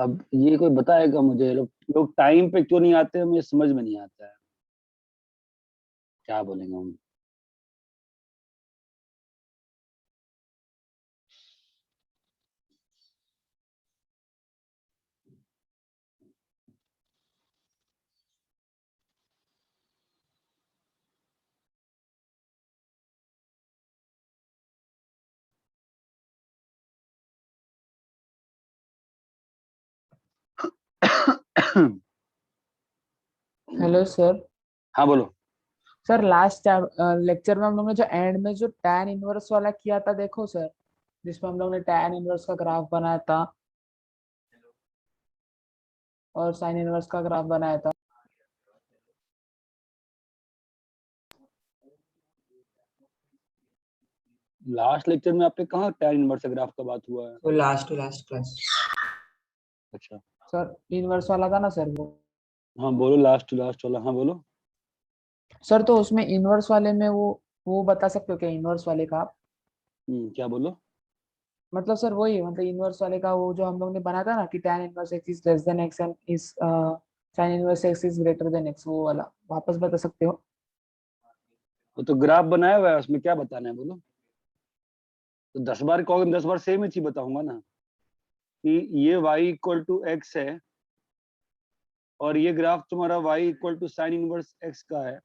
अब ये कोई बताएगा मुझे, लोग लोग टाइम पे क्यों नहीं आते, मुझे समझ में नहीं आता है, क्या बोलेंगे हम। Hello sir. हाँ बोलो। सर लास्ट लेक्चर में हम लोग ने जो एंड में जो टैन इनवर्स वाला किया था, देखो सर, जिसमें हम लोग ने टैन इनवर्स का ग्राफ बनाया था और साइन इनवर्स का ग्राफ बनाया था। लास्ट लेक्चर में आपने कहा tan इनवर्स ग्राफ का बात हुआ है? तो लास्ट क्लास। अच्छा। सर इनवर्स वाला था ना सर वो। हाँ बोलो, लास्ट वाला, हाँ बोलो। सर तो उसमें इनवर्स वाले में वो बता सकते हो क्या, इनवर्स वाले का आप? क्या बोलो। मतलब सर वही, मतलब इनवर्स वाले का वो जो हम लोग ने बनाया था ना कि tan inverse x is less than x and is sin inverse x is greater than x, वो वाला वापस बता सकते हो? वो तो ग्राफ बनाया हुआ है, उसमें क्या बताना है बोलो। तो 10 बार कहोगे, 10 बार सेम ही चीज बताऊंगा ना, कि ये y इक्वल टू एक्स है और ये ग्राफ तुम्हारा y equal to sine inverse x का है,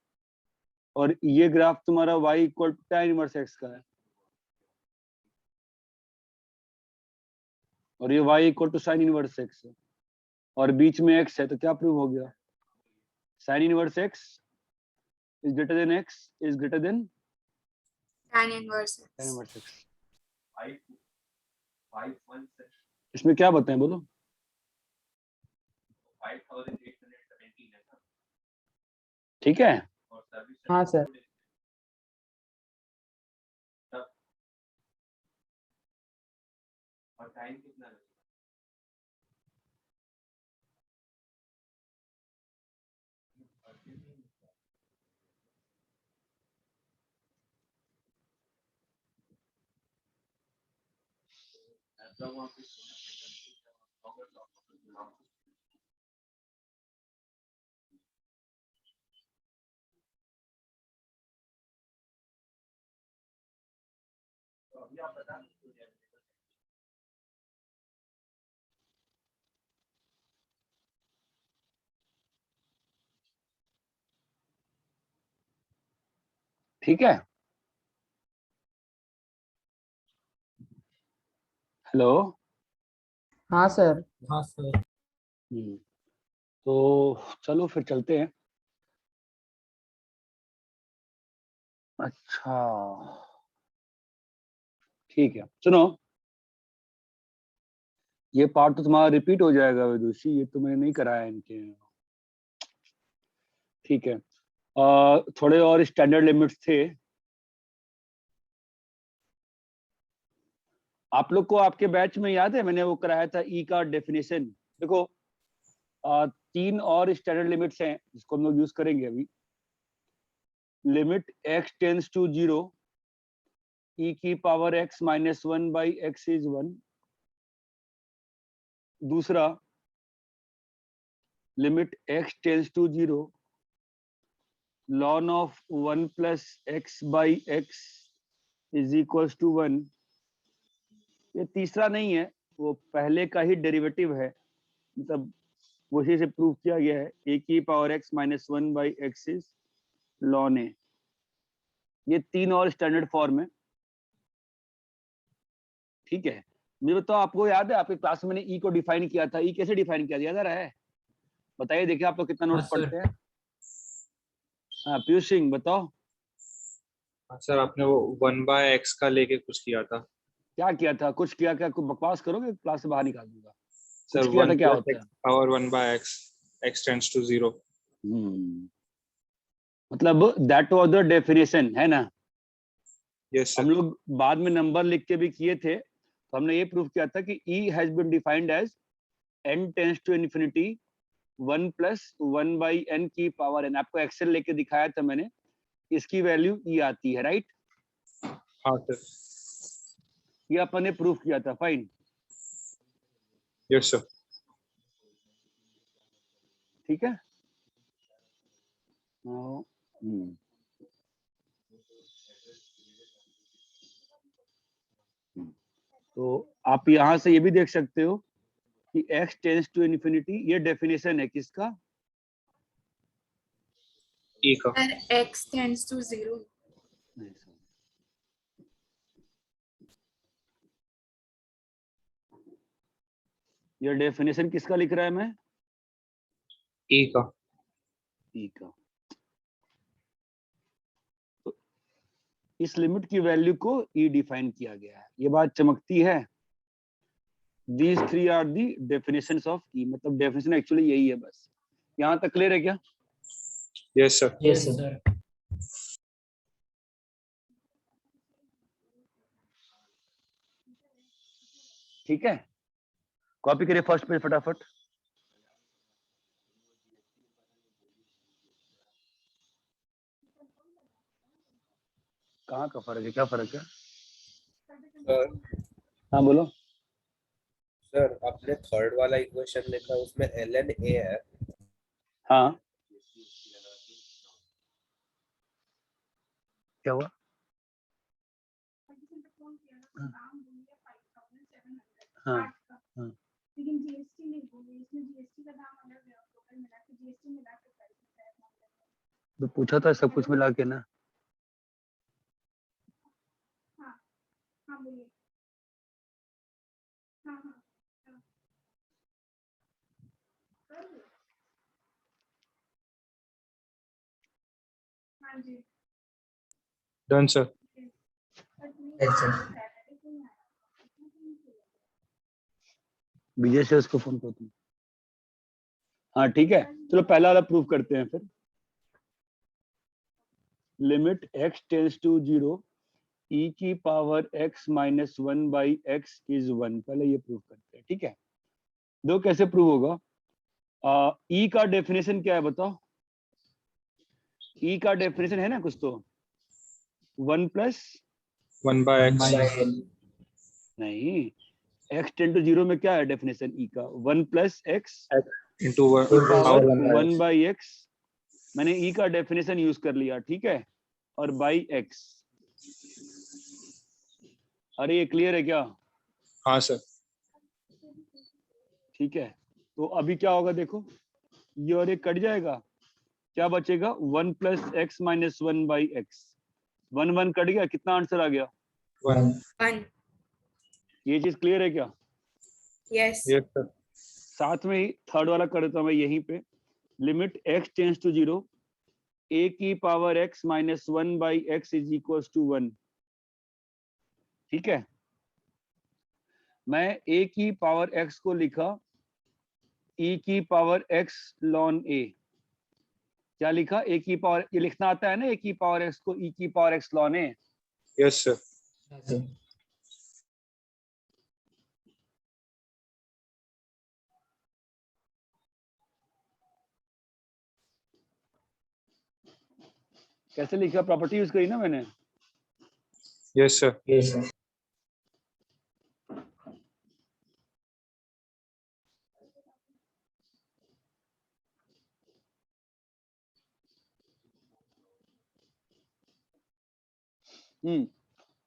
और ये ग्राफ तुम्हारा y equal to tan inverse x का है, और ये y equal to sine inverse x है, और बीच में x है, तो क्या प्रूव हो गया? Sign inverse x is greater than x is greater than tan inverse tan x. Inverse x। इसमें क्या बताएं बोलो। ठीक है। हाँ सर। ठीक है। हेलो। हाँ सर। हाँ सर। तो चलो फिर चलते हैं। अच्छा ठीक है, सुनो, ये पार्ट तो तुम्हारा रिपीट हो जाएगा विदुषी, ये तो मैंने नहीं कराया इनके। ठीक है। थोड़े और स्टैंडर्ड लिमिट्स थे। आप लोग को आपके बैच में याद है, मैंने वो कराया था ई का डेफिनेशन। देखो 3 और स्टैंडर्ड लिमिट्स हैं जिसको हम लोग यूज करेंगे अभी। Limit x tends to 0 e की power x minus 1 by x is 1। दूसरा, limit x tends to 0 ln of 1 plus x by x is equals to 1। ये तीसरा नहीं है, वो पहले का ही डेरिवेटिव है, मतलब वही से प्रूव किया गया है। ए की power x minus 1 by x is ln ए। ये 3 और स्टैंडर्ड फॉर्म है। ठीक है, मुझे बताओ, आपको याद है आपके क्लास में मैंने ई को डिफाइन किया था? ई कैसे डिफाइन किया, याद आ रहा है? बताइए, देखिए आप लोग कितना नोट्स पढ़ते हैं। हाँ पीयूष सिंह बताओ। सर आपने वो 1/x का लेके कुछ किया था। क्या किया था? कुछ किया क्या? कुछ बकवास करोगे, क्लास से बाहर निकाल दूंगा। सर कुछ किया था 1 क्या प्लस होता है? X power 1/x, x tends to 0। मतलब दैट वाज द डेफिनेशन, है ना? यस हम सर। लोग बाद में नंबर लिख के भी किए थे, तो हमने ये प्रूव किया था कि E has been defined as n tends to infinity 1 plus 1 by n की पावर n। आपको एक्सेल लेके दिखाया था मैंने, इसकी वैल्यू E आती है, राइट? हाँ सर। ये अपन ने प्रूव किया था, फाइन। Yes sir. ठीक है। Now, तो आप यहां से ये भी देख सकते हो कि x टेंस टू इन्फिनिटी, ये डेफिनेशन है किसका? E का। Sir, x tends to 0. नहीं, sorry. ये डेफिनेशन किसका लिख रहा है मैं? E का। E का। तो इस लिमिट की वैल्यू को E डिफाइन किया गया है। ये बात चमकती है। These three are the definitions of E, मतलब डेफिनेशन एक्चुअली यही है बस। यहाँ तक क्लियर है क्या? Yes sir. Yes, sir. ठीक है, कॉपी करिए फर्स्ट पेज फटाफट। कहाँ का फर्क है, क्या फर्क है? सर हाँ बोलो। सर आपने थर्ड वाला इक्वेशन लिखा उसमें ln a है। हाँ क्या हुआ? हाँ हाँ लेकिन जीएसटी नहीं बोली, इसमें जीएसटी का दाम अलग है और टोटल मिला के जीएसटी मिला के प्राइस है मामले में। तो पूछा था सब कुछ मिला के ना। हाँ हाँ बोलिए। हाँ हाँ हाँ। कर लो। हाँ जी। Done sir. Yes, sir. Vijay से उसको फोन करता हूँ। हाँ ठीक है, चलो पहला वाला प्रूफ करते हैं फिर। Limit x tends to 0 e की power x minus 1 by x is 1। पहले ये प्रूफ करते हैं, ठीक है। दो कैसे प्रूव होगा? e का डेफिनेशन क्या है बताओ? e का डेफिनेशन है ना कुछ तो, 1 प्लस 1 बाय x। नहीं, x टेंड टू 0 में क्या है डेफिनेशन e का? 1 plus x into power power 1 by x। मैंने e का डेफिनेशन यूज कर लिया, ठीक है, और बाई x। अरे ये क्लियर है क्या? हाँ सर। ठीक है, तो अभी क्या होगा देखो, ये और ये कट जाएगा, क्या बचेगा? 1 plus x minus 1 by x. 1 cut गया, कितना आंसर आ गया? 1। 1. ये चीज क्लियर है क्या? Yes. Yes sir. साथ में ही थर्ड वाला कर देता हूं मैं यहीं पे। Limit x tends to 0 a की power x minus 1 by x is equal to 1। ठीक है, मैं a की पावर x को लिखा e की पावर x ln a। क्या लिखा? a की पावर, ये लिखना आता है ना, a की पावर x को e की power x ln a। Yes sir. Yes, sir. कैसे लिखा? प्रॉपर्टी यूज करी ना मैंने। Yes sir. Yes, sir.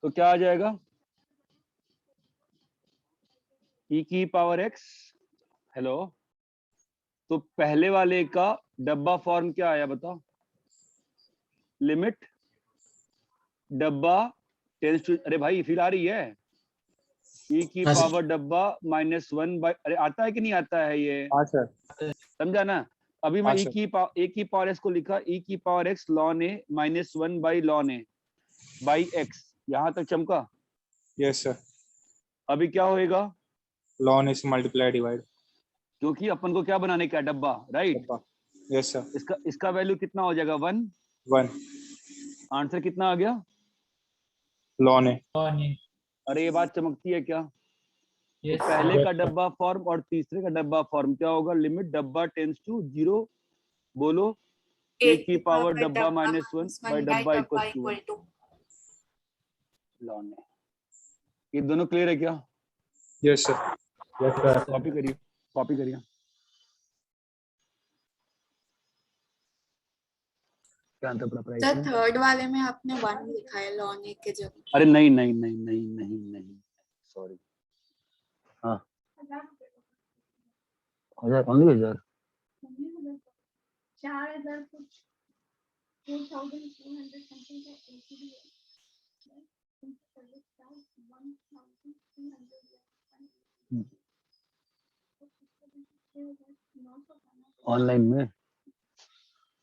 तो क्या आ जाएगा? e की पावर x। हेलो, तो पहले वाले का डब्बा फॉर्म क्या आया बताओ? लिमिट डब्बा टेंस टू, अरे भाई फिर आ रही है, e की हाँ, सर। पावर डब्बा माइनस 1 बाई, अरे आता है कि नहीं आता है ये? हाँ सर। समझा ना? अभी मैं हाँ, e सर। की पावर x को लिखा e की power x ln a minus 1 by ln a by x। यहां तक चमका? Yes sir. अभी क्या होएगा? ln is multiply divide। क्योंकि अपन को क्या बनाने का है? डब्बा, राइट। Yes sir. इसका वैल्यू कितना हो जाएगा? 1। 1 आंसर कितना आ गया? ln a। अरे ये बात चमकती है क्या? Yes, तो पहले sir. का डब्बा फॉर्म और तीसरे का डब्बा फॉर्म क्या होगा? लिमिट डब्बा टेंस टू 0, बोलो, a की पावर डब्बा माइनस 1 बाई डब्बा इक्वल टू 1 ln a। ये दोनों क्लियर है क्या? Yes sir. Yes, sir. Copy करिए, कॉपी करिए। क्या अंतर पड़ा प्राइस सर में? थर्ड वाले में आपने 1 लिखा है लॉन ए के जगह। अरे नहीं नहीं नहीं नहीं नहीं नहीं, सॉरी। हाँ 1000 रुपए का 1000 ओनली 1000। 4000 कुछ 4200 समथिंग का एसीडी है। सर्विस चार्ज 1300 ऑनलाइन में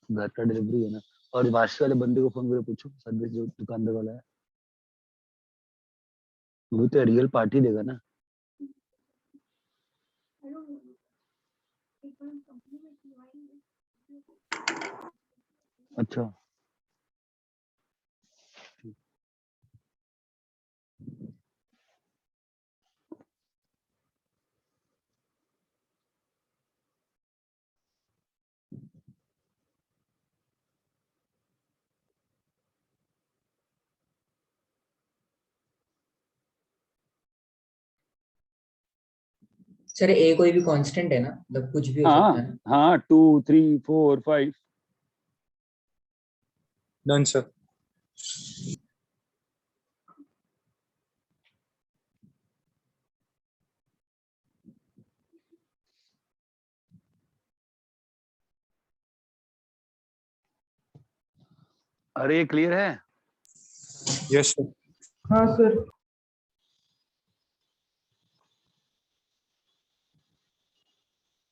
घर का डिलीवरी है ना। और वाशी वाले बंदे को फोन करके पूछो, सर्विस जो दुकानदार वाला है वो तो रियल पार्टी देगा ना। अच्छा सर ए कोई भी कांस्टेंट है ना, मतलब कुछ भी हो हाँ सकता है ना? हाँ 2 3 4 5। Done sir. अरे क्लियर है? Yes sir. हाँ सर।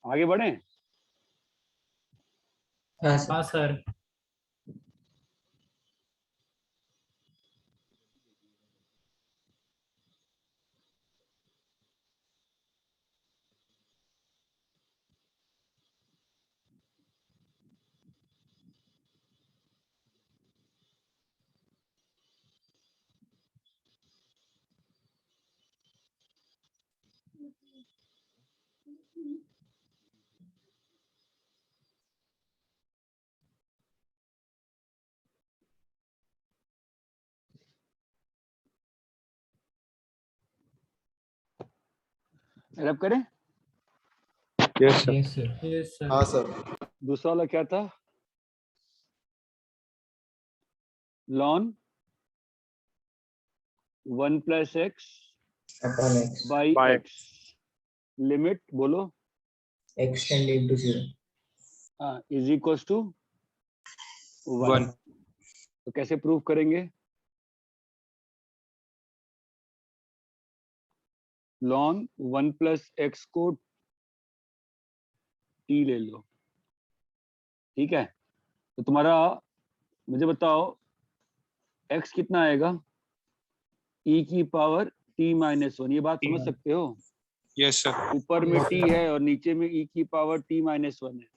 आगे बढ़े? हाँ सर। हाँ सर। रब करें। Yes sir. Yes sir. Yes sir. हाँ सर। दूसरा वाला क्या था? Lawn 1 + x upon x by By x limit बोलो एक्स टेंडिंग टू 0। हाँ इज इक्वल टू 1। 1। तो कैसे प्रूव करेंगे? लॉन 1 + x को t ले लो, ठीक है? तो तुम्हारा मुझे बताओ x कितना आएगा? e की पावर t - 1। ये बात समझ सकते हो? Yes sir. ऊपर में t है और नीचे में e की पावर t - 1 है।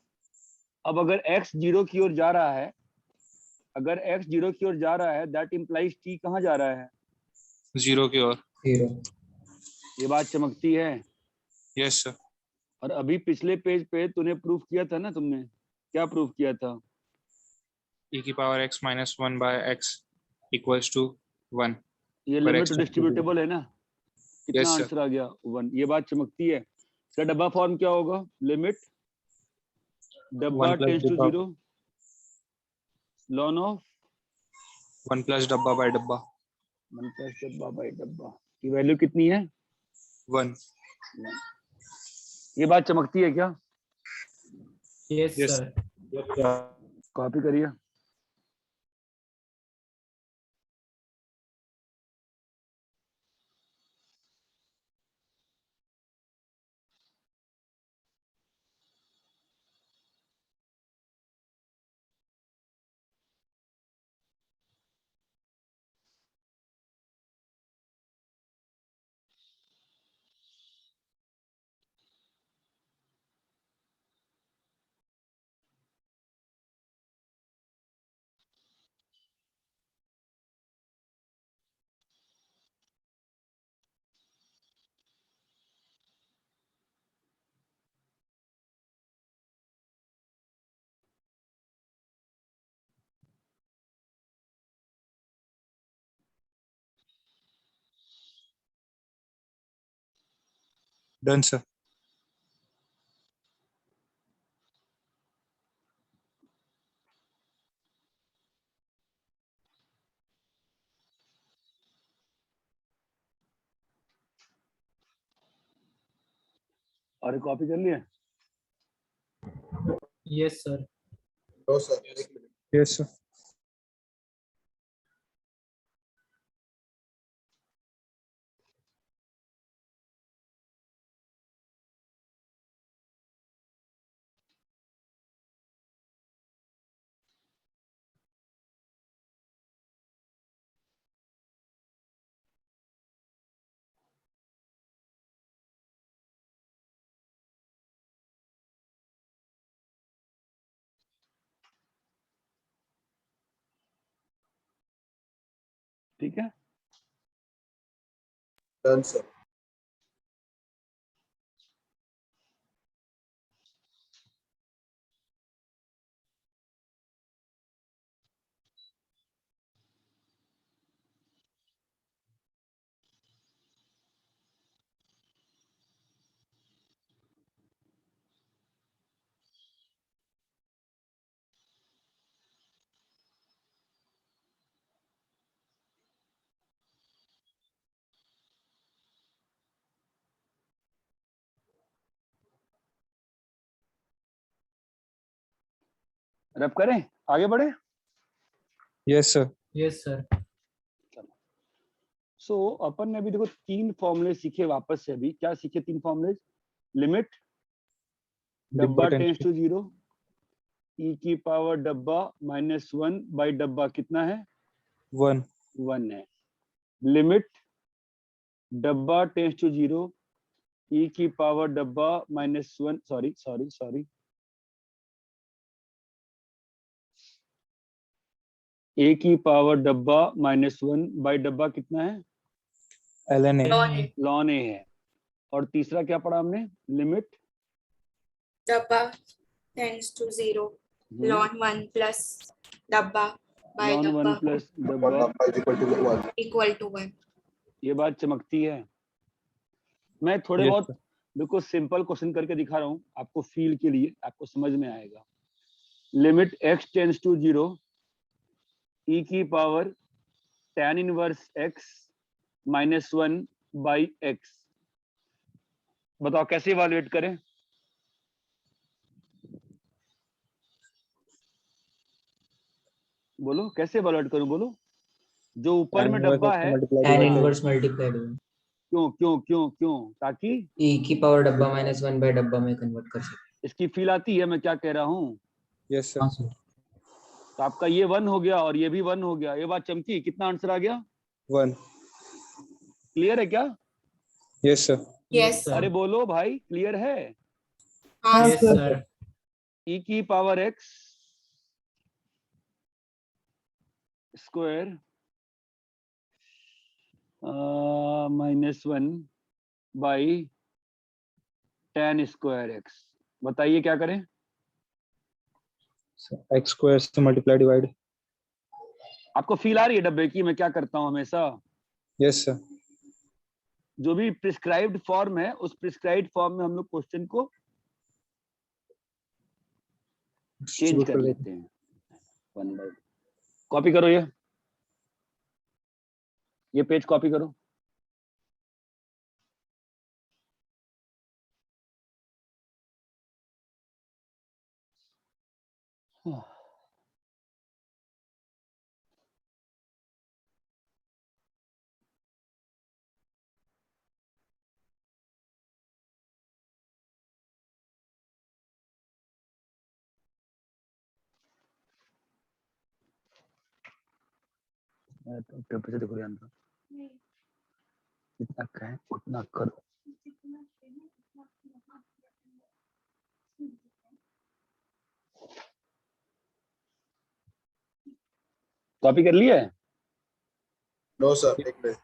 अब अगर x 0 की ओर जा रहा है, अगर x 0 की ओर जा रहा है, दैट इंप्लाइज t कहाँ जा रहा है? 0 की ओर। 0। ये बात चमकती है। Yes sir. और अभी पिछले पेज पे तूने प्रूफ किया था ना, तुमने क्या प्रूफ किया था? e की power x minus 1 by x equals to 1। ये पर लिमिट x डिस्ट्रीब्यूटेबल है ना? कितना यस सर। आंसर आ गया? 1। ये बात चमकती है। इसका डब्बा फॉर्म क्या होगा? लिमिट डब्बा 1 plus tends to 0 ln of 1 plus डब्बा बाय डब्बा 1 + डब्बा बाई डब्बा की वैल्यू कितनी है? 1। ये बात चमकती है क्या? Yes yes. सर। कॉपी करिए। Done sir. और कॉपी कर लिया? Yes, sir. नो सर, एक मिनट। Yes, sir. ठीक है, डन सर। रब करें, आगे बढ़े। Yes, sir. Yes, sir. सो अपन ने अभी देखो 3 फॉर्मूले सीखे वापस से। अभी क्या सीखे 3 फॉर्मूले? लिमिट डब्बा टेंड्स टू 0, e की पावर डब्बा -1 बाई डब्बा कितना है? 1. 1 है। लिमिट डब्बा टेंड्स टू 0, e की पावर डब्बा -1, सॉरी, a की पावर डब्बा -1 बाई डब्बा कितना है? ln A. ln a है। और तीसरा क्या पढ़ा हमने? लिमिट डब्बा टेंड्स टू 0 ln 1 प्लस डब्बा बाय ln 1 डब्बा प्लस डब्बा इक्वल टू 1। ये बात चमकती है। मैं थोड़े Yes, बहुत sir. बिल्कुल सिंपल क्वेश्चन करके दिखा रहा हूँ आपको, फील के लिए, आपको समझ में आएगा। Limit x tends to 0, e की power tan inverse x -1 by x। बताओ कैसे इवैल्यूएट करें? बोलो कैसे इवैल्यूएट करूं, बोलो। जो ऊपर में डब्बा है, tan इनवर्स मल्टीप्लाइड क्यों? ताकि e की पावर डब्बा -1 बाय डब्बा में कन्वर्ट कर सकते। इसकी फील आती है मैं क्या कह रहा हूँ? Yes, sir. हाँ सर। तो आपका ये 1 हो गया और ये भी 1 हो गया। ये बात चमकी? कितना आंसर आ गया? 1. क्लियर है क्या? Yes, sir. Yes sir. अरे बोलो भाई, क्लियर है? हाँ Yes, sir. e की power x square -1 by tan square x। बताइए क्या करें? So, x square से multiply divide. आपको फील आ रही है डब्बे की मैं क्या करता हूँ हमेशा? Yes, sir. जो भी प्रिस्क्राइब्ड फॉर्म है, उस प्रिस्क्राइब्ड फॉर्म में हम लोग क्वेश्चन को चेंज कर लेते हैं 1 बाई। कॉपी करो, ये पेज कॉपी करो। तो पेपर से देखो ध्यान से, नहीं, जितना कहें उतना करो। जितना कहें उतना अपना कॉपी कर लिया है? नो सर, एक मिनट।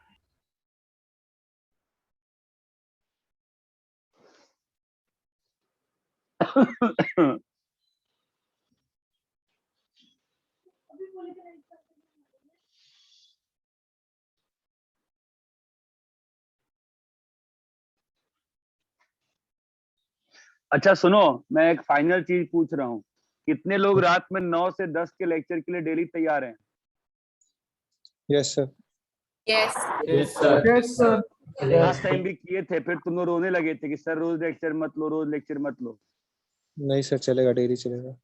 अभी बोले थे नहीं करते। अच्छा सुनो, मैं एक फाइनल चीज पूछ रहा हूँ। कितने लोग रात में 9 से 10 के लेक्चर के लिए डेली तैयार हैं? Yes, sir. Yes Yes, sir. Yes, sir. चलेगा लास्ट टाइम भी किए थे, फिर तुम लोग रोने लगे थे कि सर रोज लेक्चर मत लो, रोज लेक्चर मत लो। नहीं सर, चलेगा, डेली चलेगा।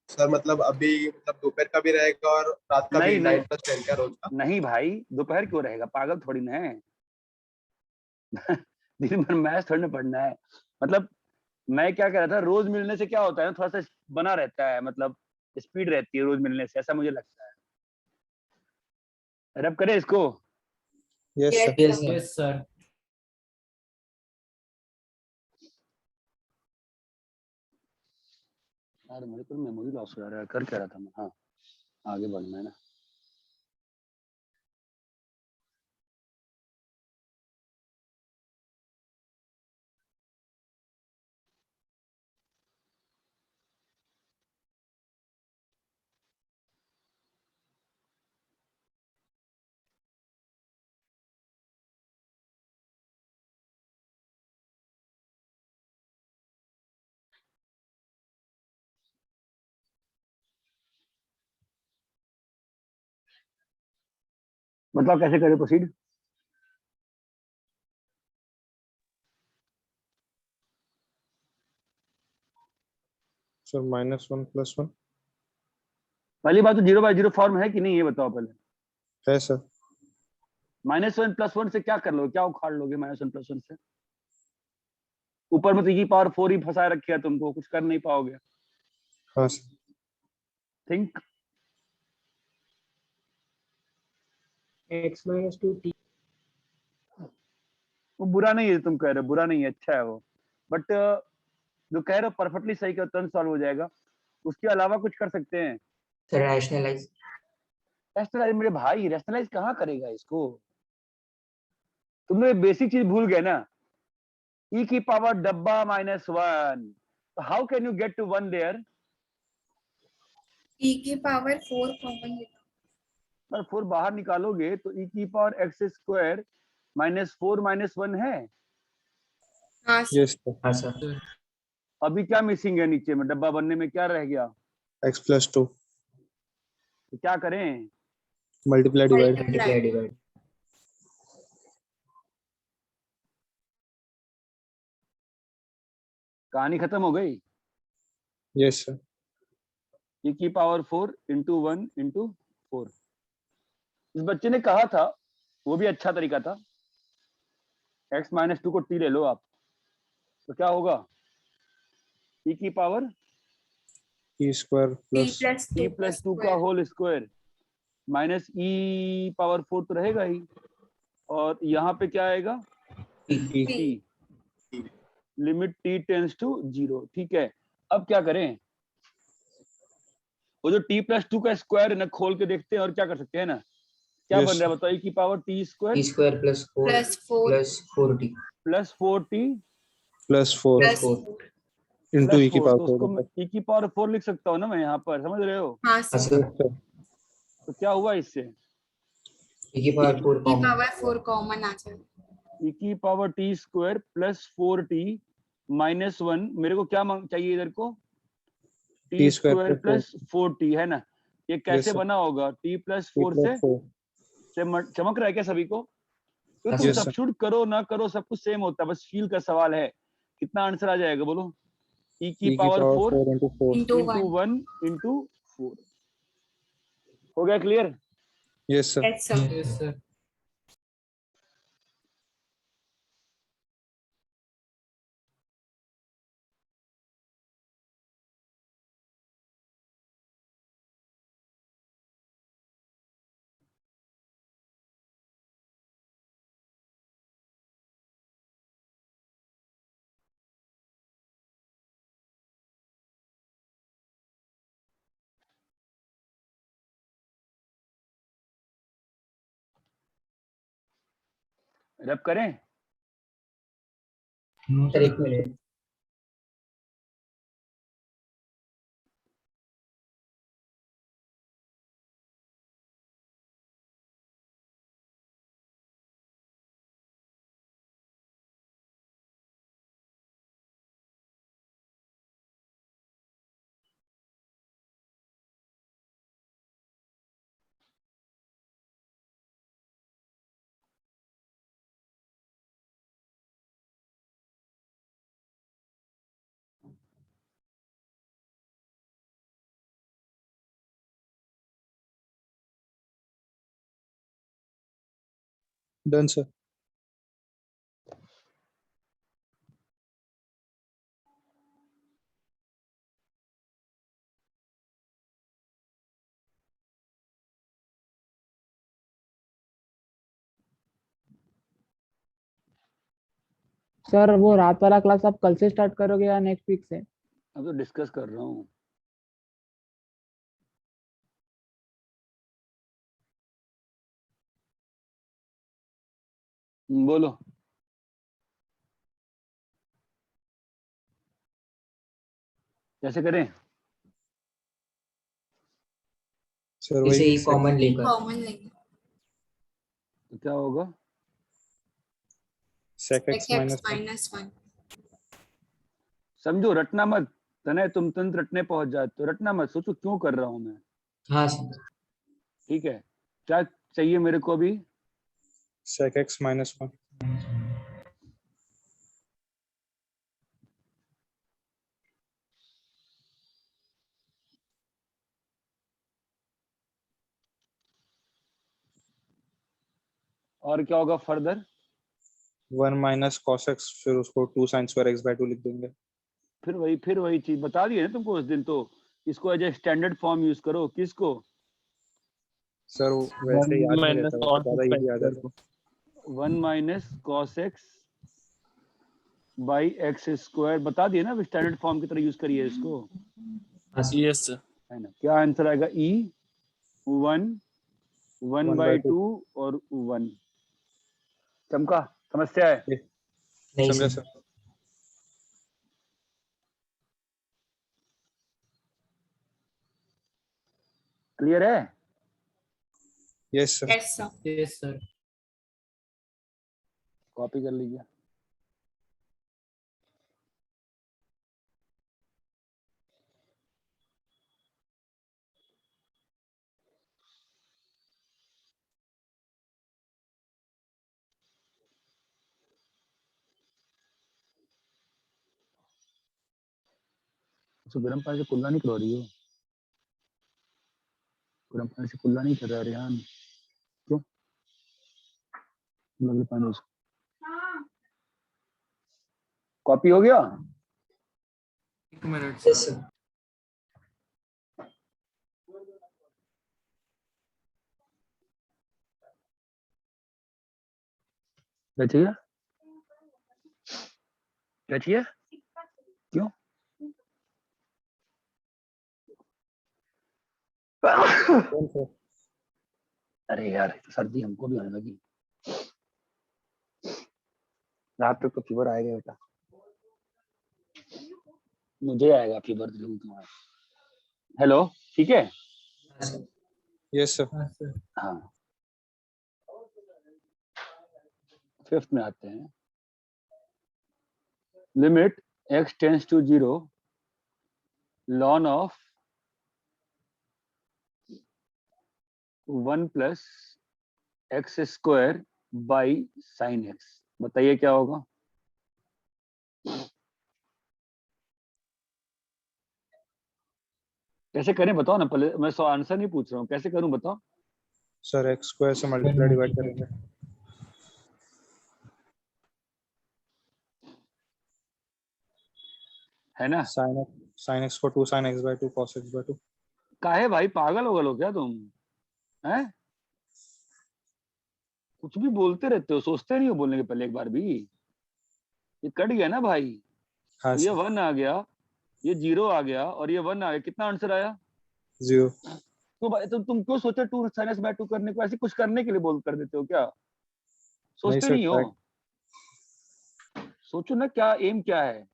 सर मतलब अभी मतलब दोपहर का भी रहेगा और रात का भी नहीं नहीं 9+10 का रोज का? नहीं भाई, दोपहर क्यों रहेगा, पागल थोड़ी ना है। दिन भर मैच थोड़ी ना पढ़ना है। मतलब मैं क्या कह रहा था, रोज मिलने से क्या होता है ना, थोड़ा सा बना रहता है, मतलब स्पीड रहती है रोज मिलने से, ऐसा मुझे लगता है। रब करे इसको। Yes Yes, sir. Yes, sir. sir. Yes, sir. यार मेरे को मेमोरी लॉस हो रहा है, कर क्या रहा था मैं। हाँ, आगे बढ़ना है ना। बताओ कैसे करें प्रोसीड। सर -1 +1 पहली बात तो 0/0 फॉर्म है कि नहीं, ये बताओ पहले। है सर। -1 +1 से क्या कर लोगे, क्या उखाड़ लोगे -1 +1 से? ऊपर में तो e⁴ ही फंसा रखी है तुमको, कुछ कर नहीं पाओगे। हाँ sir. Think. X minus 2t. वो बुरा नहीं है, तुम कह रहे हो बुरा नहीं है, अच्छा है वो। बट जो कह रहे हो परफेक्टली सही का, तुरंत सॉल्व हो जाएगा। उसके अलावा कुछ कर सकते हैं। Sir, rationalize. रैशनलाइज मेरे भाई, रैशनलाइज कहाँ करेगा इसको। तुम लोग बेसिक चीज भूल गए ना, e⁻ डब्बा -1, how can you get to 1 there. T की पावर 4 कॉमन लेता हूँ। पर 4 बाहर निकालोगे तो e⁻x² -4 -1 है। हाँ सर। Yes sir. हाँ सर. Sir. अभी क्या मिसिंग है नीचे में, डब्बा बनने में क्या रह गया, x+2 तो क्या करें। Multiply divide. Multiply, divide. कहानी खत्म हो गई। Yes sir. e⁻4 × 1 × 4। इस बच्चे ने कहा था, वो भी अच्छा तरीका था, x-2 को t ले लो आप, तो क्या होगा, e⁻t t² T plus plus 2 plus 2 का होल स्क्वायर माइनस e⁻4 तो रहेगा ही, और यहाँ पे क्या आएगा, T. t, limit t tends to 0। ठीक है, अब क्या करें, वो जो t+2 का स्क्वायर है ना, खोल के देखते हैं और क्या कर सकते हैं ना, क्या Yes, बन रहा है बताओ, e⁻t² T square plus 4 plus 4 plus 4t plus 4t +4 plus four. 4. Into plus e की 4, पावर तो 4 उसको मैं e⁻4 लिख सकता हूँ ना मैं यहाँ पर, समझ रहे हो। हाँ हाँ सर। सर. सर। तो क्या हुआ इससे, E की power 4 T common. Power 4 common आ जाएगा। e⁻t² प्लस 4t -1, मेरे को क्या चाहिए इधर को, t² t² plus plus 4t है ना। ये कैसे sir. बना होगा, t प्लस t 4 + 4 से चमक रहा है क्या सभी को। तो हाँ तुम Yes, सर. sir. सब्स्टिट्यूट करो ना करो, सब कुछ सेम होता है, बस फील का सवाल है। कितना आंसर आ जाएगा बोलो, e की पावर 4 4 × 4 Into × 1. 1 × 4। हो गया clear. Yes sir. Yes sir. Yes, sir. रब करें। Sir 1 minute. Done, sir. Sir वो रात वाला क्लास आप कल से स्टार्ट करोगे या नेक्स्ट वीक से? अब तो डिस्कस कर रहा हूँ। बोलो। कैसे करें? सर इसे वही ही कॉमन लेकर कॉमन लेंगे तो क्या होगा? sec x x minus 1. minus 1 समझो, रटना मत। तने तुम तुरंत रटने पहुंच जाते हो, रटना मत, सोचो क्यों कर रहा हूं मैं। हाँ सर ठीक है, क्या चाहिए मेरे को अभी? Sec x minus 1. और क्या होगा फर्दर? 1 minus cos x, फिर उसको 2 sin square x by 2 लिख देंगे. फिर वही चीज बता दी है ना तुमको उस दिन। तो इसको as a standard form use करो। किसको? सर वैसे याद नहीं minus रहता, cos ज्यादा x इजी याद square रहता. 1 minus cos x by x square बता दिए ना, स्टैंडर्ड फॉर्म की तरह यूज करिए इसको, हाँ सर Yes, sir. है ना? क्या आंसर आएगा? ई 1 1 1 बाई by 2. 2 और 1। चमका, समस्या है? नहीं समझा सर सर. क्लियर है? Yes sir. yes sir Yes, sir. Copy कर लीजिए। गर्म पानी से कुल्ला नहीं करवा रही हो? गर्म पानी से कुल्ला नहीं कर रहा रेहान? क्यों? लगे पानी से। कॉपी हो गया? एक मिनट यस सर. सर क्या चाहिए? क्या चाहिए? क्यों? Done, sir. अरे यार, तो सर्दी हमको भी होने लगी। रात तक तो फीवर आएगा बेटा, मुझे आएगा फीवर जरूर तुम्हारा। हेलो, ठीक है? हाँ सर Yes sir. हाँ सर. हाँ, फिफ्थ में आते हैं। Limit x tends to 0 ln of 1 plus x square by sine x. बताइए क्या होगा? कैसे करें बताओ ना पहले, मैं सो आंसर नहीं पूछ रहा हूँ, कैसे करूं बताओ? सर x square से मल्टीप्लाई डिवाइड करेंगे. है ना? sin x को 2 sin x by 2 cos x by 2. काहे भाई, पागल हो गए हो क्या तुम? हैं? कुछ भी बोलते रहते हो, सोचते नहीं हो बोलने के पहले एक बार भी? ये कट गया ना भाई, हाँ तो ये सर. 1 आ गया, ये 0 आ गया और ये 1 आ गया। कितना आंसर आया? 0. तो भाई तुम क्यों सोचे 2 sin x by 2 करने को? ऐसे कुछ करने के लिए बोल कर देते हो क्या? नहीं सोचते सर, नहीं हो? सोचो ना, क्या एम क्या है?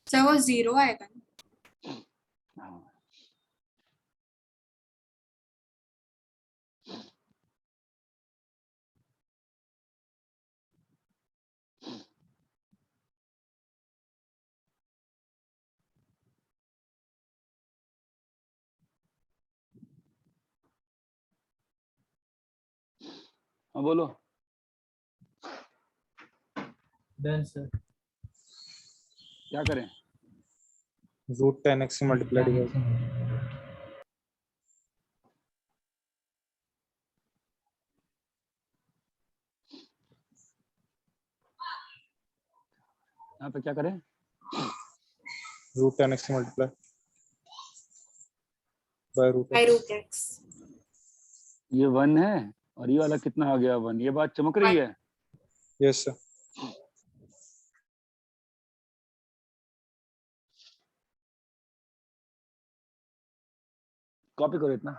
सर वो 0 आएगा ना? हाँ। हाँ बोलो। Done, sir. क्या करें? root 10x से multiply divide. यहाँ पे क्या करें? Root 10x से multiply by root by x. root x. ये 1 है और ये वाला कितना आ गया 1? ये बात चमक रही है। Yes sir. कॉपी करो इतना।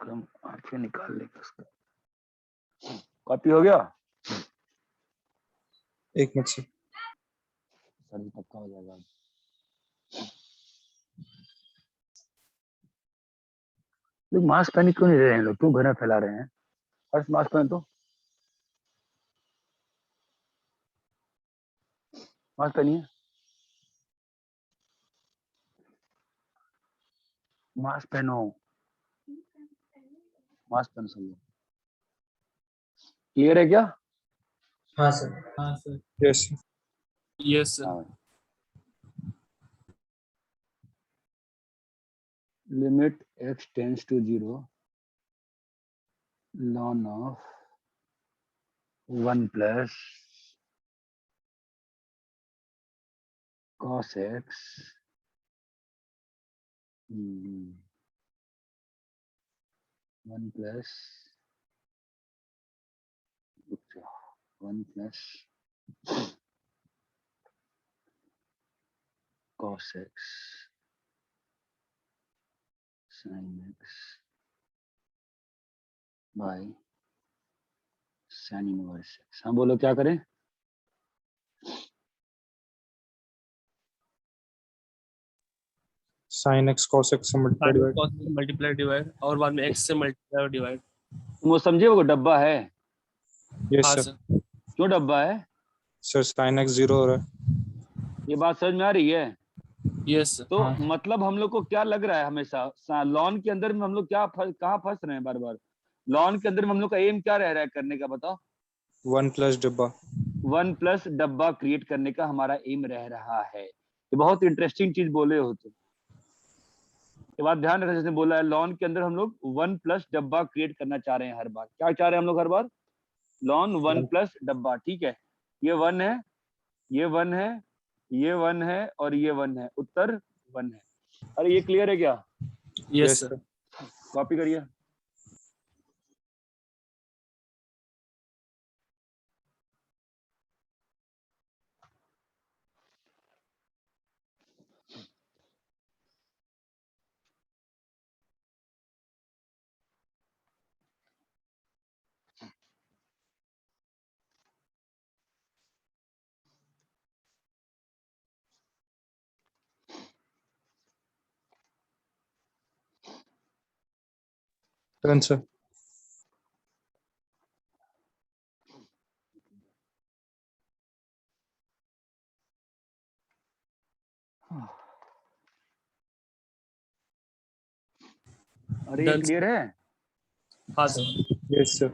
हम फिर निकाल लेंगे उसका। कॉपी हो गया? एक मिनट से. सर जी पक्का हो जाएगा। लोग मास्क पहन क्यों नहीं रहे हैं? लोग क्यों घर में फैला रहे हैं? फर्स्ट मास्क पहन तो मास्क पहनिए। मास्क पहनो, मास्क पहनो सब लोग। क्लियर है क्या? हाँ सर. हाँ sir. Yes sir. Yes sir. हाँ। Limit x tends to 0 ln of 1 plus cos x 1 plus 1 plus cos x sin x by sin inverse x। हाँ बोलो क्या करें? Sin x cos x से multiply divide. मल्टीप्लाई डिवाइड और बाद में x से मल्टीप्लाई डिवाइड. तुम वो समझे वो डब्बा है? Yes हाँ sir. सर. क्यों डब्बा है? Sir sin x 0 हो रहा है. ये बात समझ में आ रही है? Yes sir. तो हाँ। मतलब हम लोग को क्या लग रहा है हमेशा लॉन के अंदर में हम लोग कहाँ फंस रहे हैं बार बार? लॉन के अंदर में हम लोग का एम क्या रह रहा है करने का बताओ? 1 plus डब्बा. 1 प्लस डब्बा क्रिएट करने का हमारा एम रह रहा है। ये बहुत इंटरेस्टिंग चीज बोले हो तुम। ये बात ध्यान रखना, जैसे बोला है लॉन के अंदर हम लोग 1 प्लस डब्बा क्रिएट करना चाह रहे हैं हर बार। क्या चाह रहे हैं हम लोग हर बार? लॉन 1 प्लस डब्बा। ठीक है, ये 1 है, ये 1 है, ये 1 है और ये 1 है। उत्तर 1 है। अरे ये क्लियर है क्या? Yes sir. कॉपी करिए। Done sir. अरे ये Done, क्लियर है? हाँ सर. Yes sir.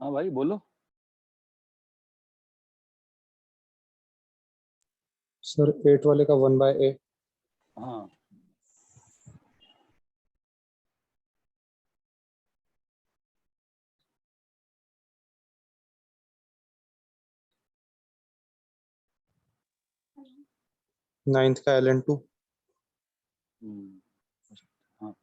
हाँ भाई बोलो। सर 8 वाले का 1 by a. हाँ नाइन्थ का ln2. हम्म, हाँ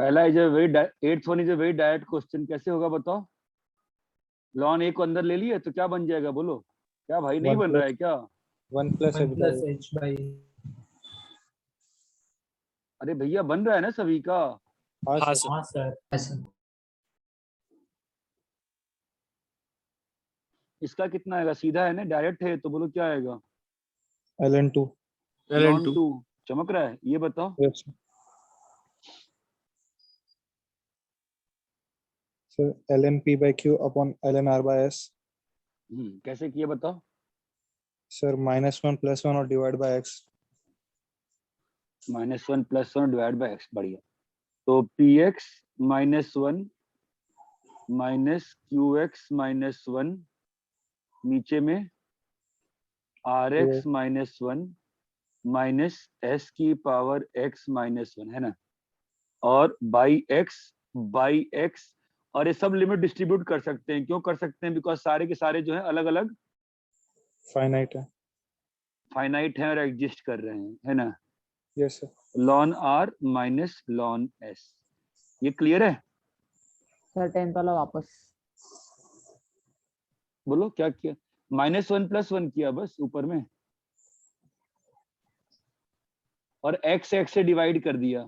पहला is a very eighth one is a very direct question, कैसे होगा बताओ? लॉन ए को अंदर ले लिए तो क्या बन जाएगा बोलो? क्या भाई नहीं One बन रहा है क्या? 1 + h/. अरे भैया बन रहा है ना सभी का? हाँ हाँ सर. सर। हाँ सर। इसका कितना आएगा? सीधा है ना, डायरेक्ट है, तो बोलो क्या आएगा? ln2. लॉन ln2 टू चमक रहा है, ये बताओ। Yes sir. Sir, ln p/q upon ln r/s. कैसे किए बताओ? Sir, -1 + 1 और divide by x. -1 + 1 divide by x, बढ़िया। तो px -1 -qx -1 नीचे में rx -1 -s की पावर x -1 है ना, और बाई x, और ये सब लिमिट डिस्ट्रीब्यूट कर सकते हैं। क्यों कर सकते हैं? बिकॉज सारे के सारे जो है अलग अलग Finite है. फाइनाइट हैं और एग्जिस्ट कर रहे हैं, है ना। Yes sir. ln r ln s, ये क्लियर है? सर 10th वाला वापस। बोलो क्या किया? -1 + 1 किया बस ऊपर में, और x x से डिवाइड कर दिया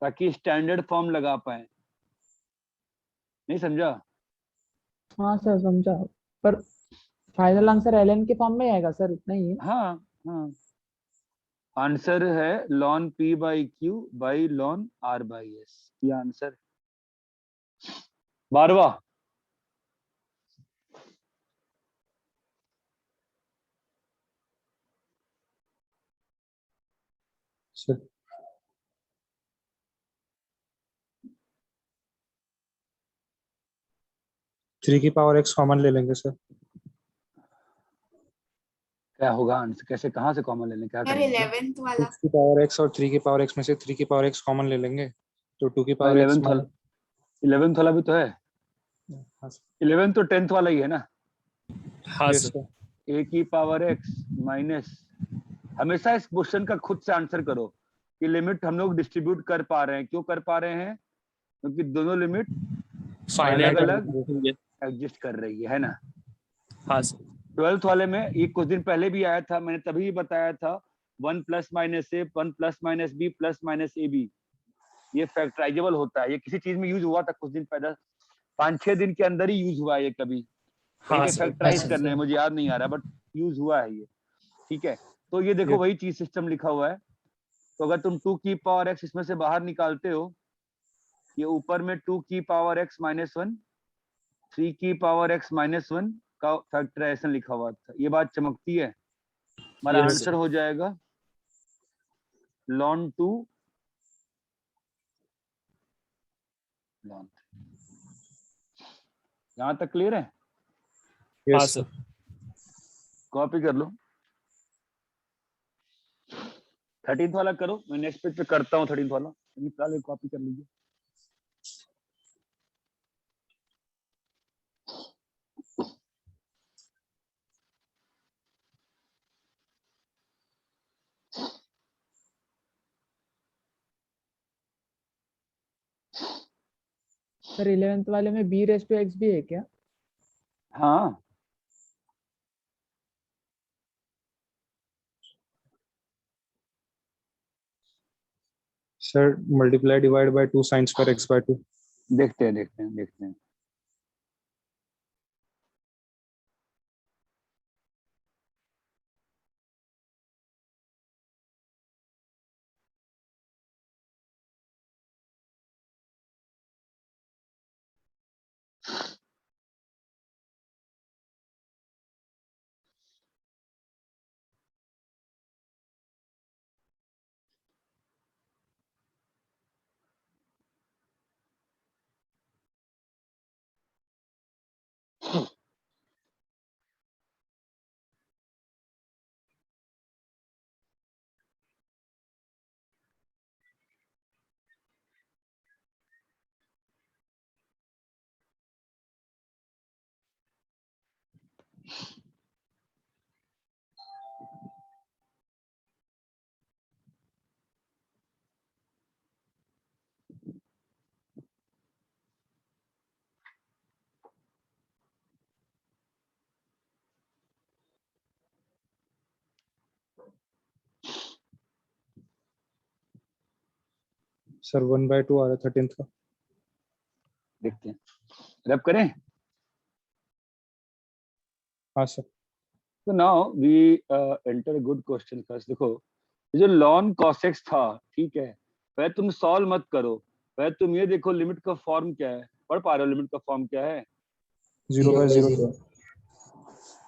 ताकि स्टैंडर्ड फॉर्म लगा पाए। नहीं समझा? हाँ सर समझा, पर फाइनल आंसर ln के फॉर्म में ही आएगा सर, इतना ही है। हाँ हाँ, आंसर है ln p/q ln r/s, ये आंसर। 12वां, Sir. थ्री की पावर x कॉमन ले लेंगे सर. क्या होगा आंसर? कैसे, कहाँ से कॉमन लेने, क्या सर करेंगे? 11th वाला। 6 की पावर x और 3 की पावर x में से 3 की पावर x कॉमन ले लेंगे तो 2 की पावर x 11th वाला भी तो है। हाँ सर. 11th तो 10th वाला ही है ना। हाँ Yes सर। sir. a की पावर x माइनस, हमेशा इस क्वेश्चन का खुद से आंसर करो कि लिमिट हम लोग डिस्ट्रीब्यूट कर पा रहे हैं। क्यों कर पा रहे हैं? क्योंकि दोनों लिमिट फाइनाइट अलग-अलग एग्जिस्ट कर रही है ना। हाँ सर। 12th वाले में ये कुछ दिन पहले भी आया था, मैंने तभी भी बताया था 1 + -a 1 + -b + -ab, ये फैक्टराइजेबल होता है। ये किसी चीज में यूज हुआ था कुछ दिन पहले, 5-6 दिन के अंदर ही यूज हुआ है ये, कभी कहीं हाँ पे सर। फैक्टराइज अच्छा, करने में मुझे याद नहीं आ रहा, बट यूज हुआ है ये। ठीक है, तो ये देखो Yes. वही चीज सिस्टम लिखा हुआ है। तो अगर तुम 2 की पावर x इसमें से बाहर निकालते हो, ये ऊपर में 2 की पावर x -1 3 की पावर x -1 का फैक्टराइजेशन लिखा हुआ था। ये बात चमकती है। हमारा Yes, आंसर हो जाएगा ln 2 ln 3। यहाँ तक क्लियर है? हाँ Yes सर। sir. कॉपी कर लो। 13th वाला करो, मैं नेक्स्ट पेज पे करता हूँ। 13th वाला निकाल, कॉपी कर लीजिए। सर 11th वाले में b⁻x भी है क्या? हाँ, Sir, multiply divide by 2 sin square x/2. देखते हैं। सर 1/2 आ रहा है 13th का। देखते हैं, रैप करें। हाँ सर। तो now we enter good question first. देखो ये जो ln cos x था, ठीक है, पहले तुम सॉल्व मत करो, पहले तुम ये देखो लिमिट का फॉर्म क्या है। पढ़ पा रहे हो लिमिट का फॉर्म क्या है? 0/0।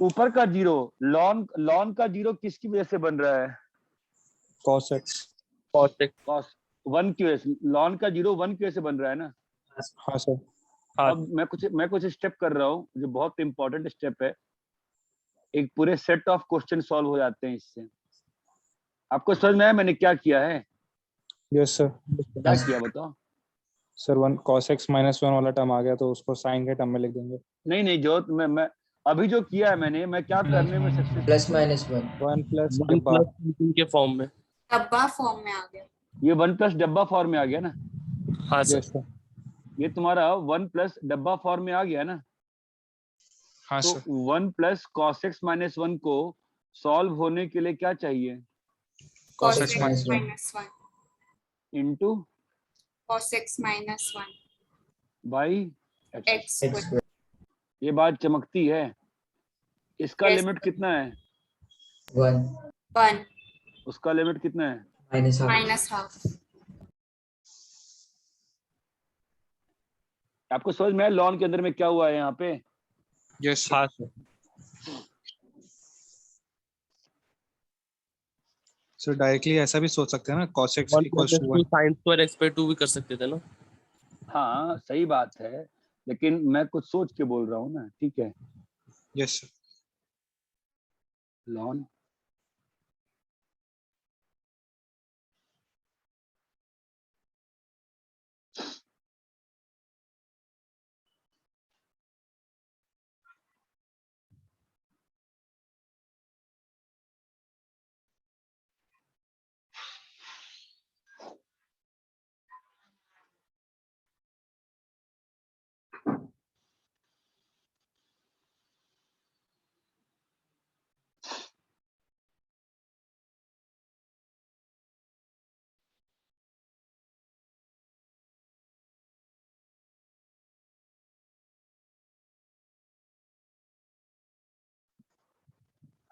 ऊपर का जीरो, ln का जीरो किसकी वजह से बन रहा है? cos x। cos x। cos 1 की वजह से। ln का जीरो 1 की वजह से बन रहा है ना। हाँ सर। हाँ अब मैं कुछ स्टेप कर रहा हूँ जो बहुत इंपॉर्टेंट स्टेप है। एक पूरे सेट ऑफ क्वेश्चन सॉल्व हो जाते हैं इससे। आपको समझ में आया मैंने क्या किया है? Yes sir. क्या किया बताओ? सर 1 cos x -1 वाला टर्म आ गया तो उसको साइन के टर्म में लिख देंगे। नहीं जो मैं अभी जो किया है मैंने, मैं क्या करने में सक्सेस। +-1 1 प्लस 1 डब्बा। प्लस समथिंग के फॉर्म में। डब्बा फॉर्म में आ गया। ये 1 प्लस डब्बा फॉर्म में आ गया ना। हाँ सर। Yes sir. ये तुम्हारा 1 प्लस डब्बा फॉर्म में आ गया ना। हाँ तो सर। 1 प्लस cos x -1 को सॉल्व होने के लिए क्या चाहिए? cos cos x x minus -1 into cos x -1 by x। x square। ये बात चमकती है। इसका Yes, लिमिट कितना है? 1 1 उसका लिमिट कितना है? -1/2 -1/2। आपको समझ में आया लॉन के अंदर में क्या हुआ है यहाँ पे? Yes sir. हाँ सर। सर डायरेक्टली ऐसा भी सोच सकते हैं ना, cos x 1 equals plus two 2 1। sin square x/2 भी कर सकते थे ना। हाँ सही बात है, लेकिन मैं कुछ सोच के बोल रहा हूँ ना, ठीक है। Yes sir. लॉन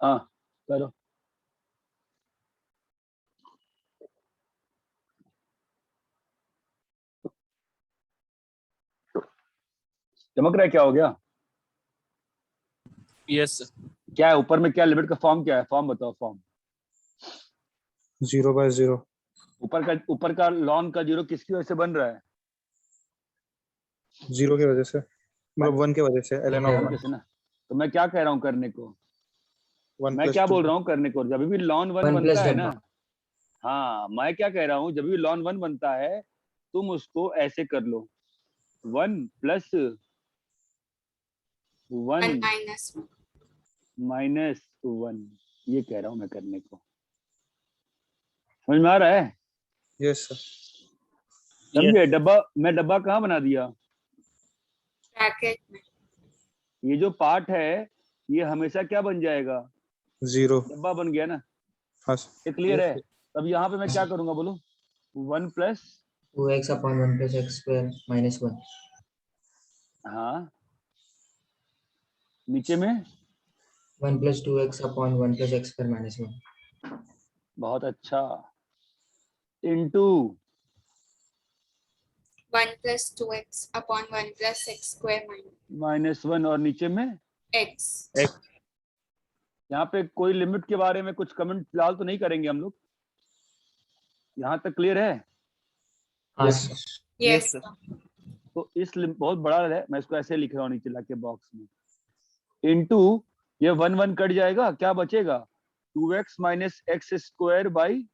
हाँ करो। चमक रहा है, क्या हो गया? Yes sir. क्या है ऊपर में? क्या लिमिट का फॉर्म क्या है? फॉर्म बताओ फॉर्म। 0/0। ऊपर का लॉन का जीरो किसकी वजह से बन रहा है? 0 की वजह से, मतलब 1 की वजह से ln of 1। कैसे ना। तो मैं क्या कह रहा हूँ करने को? 1 मैं प्लस क्या 2। बोल रहा हूँ करने को? जब भी लॉन 1 1 बनता प्लस है ना, डब्बा। हाँ मैं क्या कह रहा हूँ, जब भी लॉन 1 बनता है तुम उसको ऐसे कर लो, 1 प्लस 1 1 -1 माइनस 1। ये कह रहा हूँ मैं करने को। समझ में आ रहा है? Yes sir. समझे? डब्बा, मैं डब्बा कहाँ बना दिया? ब्रैकेट में। ये जो पार्ट है ये हमेशा क्या बन जाएगा? 0। डब्बा बन गया ना। हाँ ये क्लियर है? तब यहाँ पे मैं क्या करूंगा बोलो? 1 प्लस 2x/1 + x² -1 हाँ, नीचे में 1 + 2x/1 + x² -1 बहुत अच्छा, इनटू 1 + 2x/1 + x² -1 और नीचे में x। यहाँ पे कोई लिमिट के बारे में कुछ कमेंट फिलहाल तो नहीं करेंगे हम लोग। यहाँ तक क्लियर है? हाँ यस सर। सर। यस। तो इस बहुत बड़ा है, मैं इसको ऐसे लिख रहा हूँ नीचे लाके बॉक्स में। इनटू ये 1 कट जाएगा, क्या बचेगा? 2x - x² by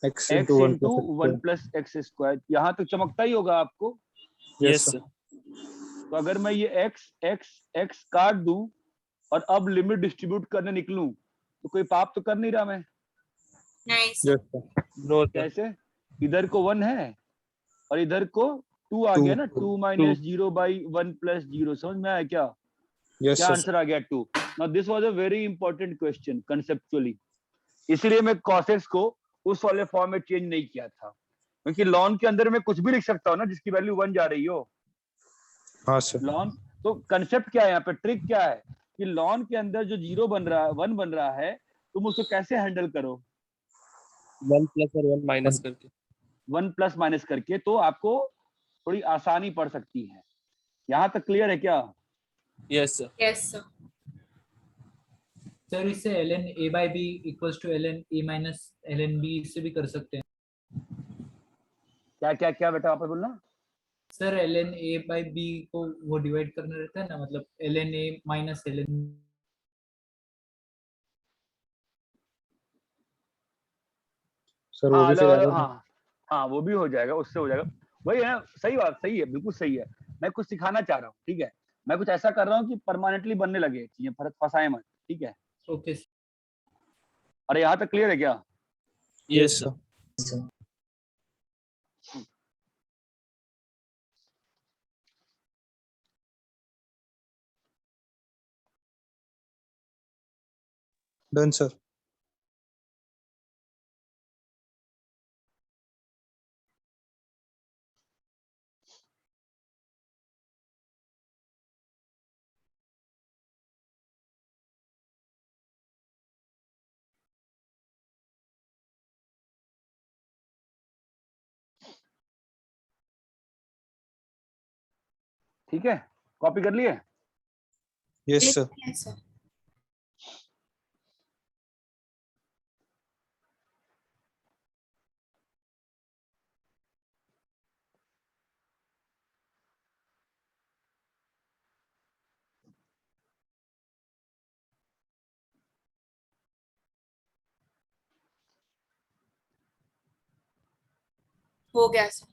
x x into 1 into plus 1 plus x²। यहाँ तक चमकता ही होगा आपको। Yes sir. तो अगर मैं ये x काट दूं और अब लिमिट डिस्ट्रीब्यूट करने निकलूं तो कोई पाप तो कर नहीं रहा मैं। नहीं sir. Yes sir. No sir. कैसे? इधर को 1 है और इधर को 2 आ 2। गया ना। 2 - 0 बाई 1 + 0। समझ में आया क्या? यस क्या सर। आंसर आ गया? 2। Now this was a very important question conceptually, इसलिए मैं cos x को उस वाले फॉर्म में चेंज नहीं किया था। क्योंकि लॉन के अंदर में कुछ भी लिख सकता हूँ ना जिसकी वैल्यू 1 जा रही हो। हाँ सर। लॉन तो कंसेप्ट क्या है यहाँ पे, ट्रिक क्या है कि लॉन के अंदर जो 0 बन रहा है 1 बन रहा है, तुम उसको कैसे हैंडल करो, 1 प्लस और 1 माइनस करके। 1 प्लस माइनस करके, तो आपको थोड़ी आसानी पड़ सकती है। यहाँ तक क्लियर है क्या? Yes sir. Yes, sir. Sir इससे ln a by b equals to ln a minus ln b इससे भी कर सकते हैं। क्या क्या क्या बेटा आप बोलना? Sir ln a by b को वो डिवाइड करना रहता है ना, मतलब ln a minus ln sir वो भी फिर error हाँ हाँ, वो भी हो जाएगा, उससे हो जाएगा। वही है ना, सही बात, सही है, बिल्कुल सही है। मैं कुछ सिखाना चाह रहा हूँ, ठीक है, मैं कुछ ऐसा कर रहा हूँ कि परमानेंटली बनने लगे चीजें, फंसाए मत, ठीक है। ओके अरे यहाँ तक क्लियर है क्या? Yes sir. sir. Done sir. ठीक है, कॉपी कर लिए? Yes sir. Yes, sir. हो गया सर।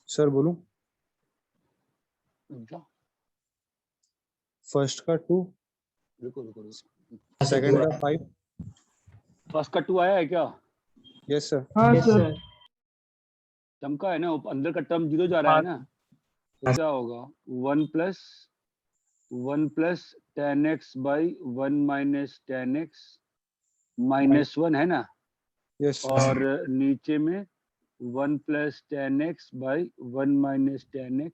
सर बोलूं? रुको फर्स्ट का 2, रुको रुको सेकंड का 5। फर्स्ट का 2 आया है क्या? Yes sir. हाँ Yes, सर sir. चमका है ना, अंदर का टर्म 0 जा रहा है ना, तो क्या होगा 1 plus tan x by 1 minus tan x minus 1 है ना, यस और नीचे में 1 plus tan x by 1 minus tan x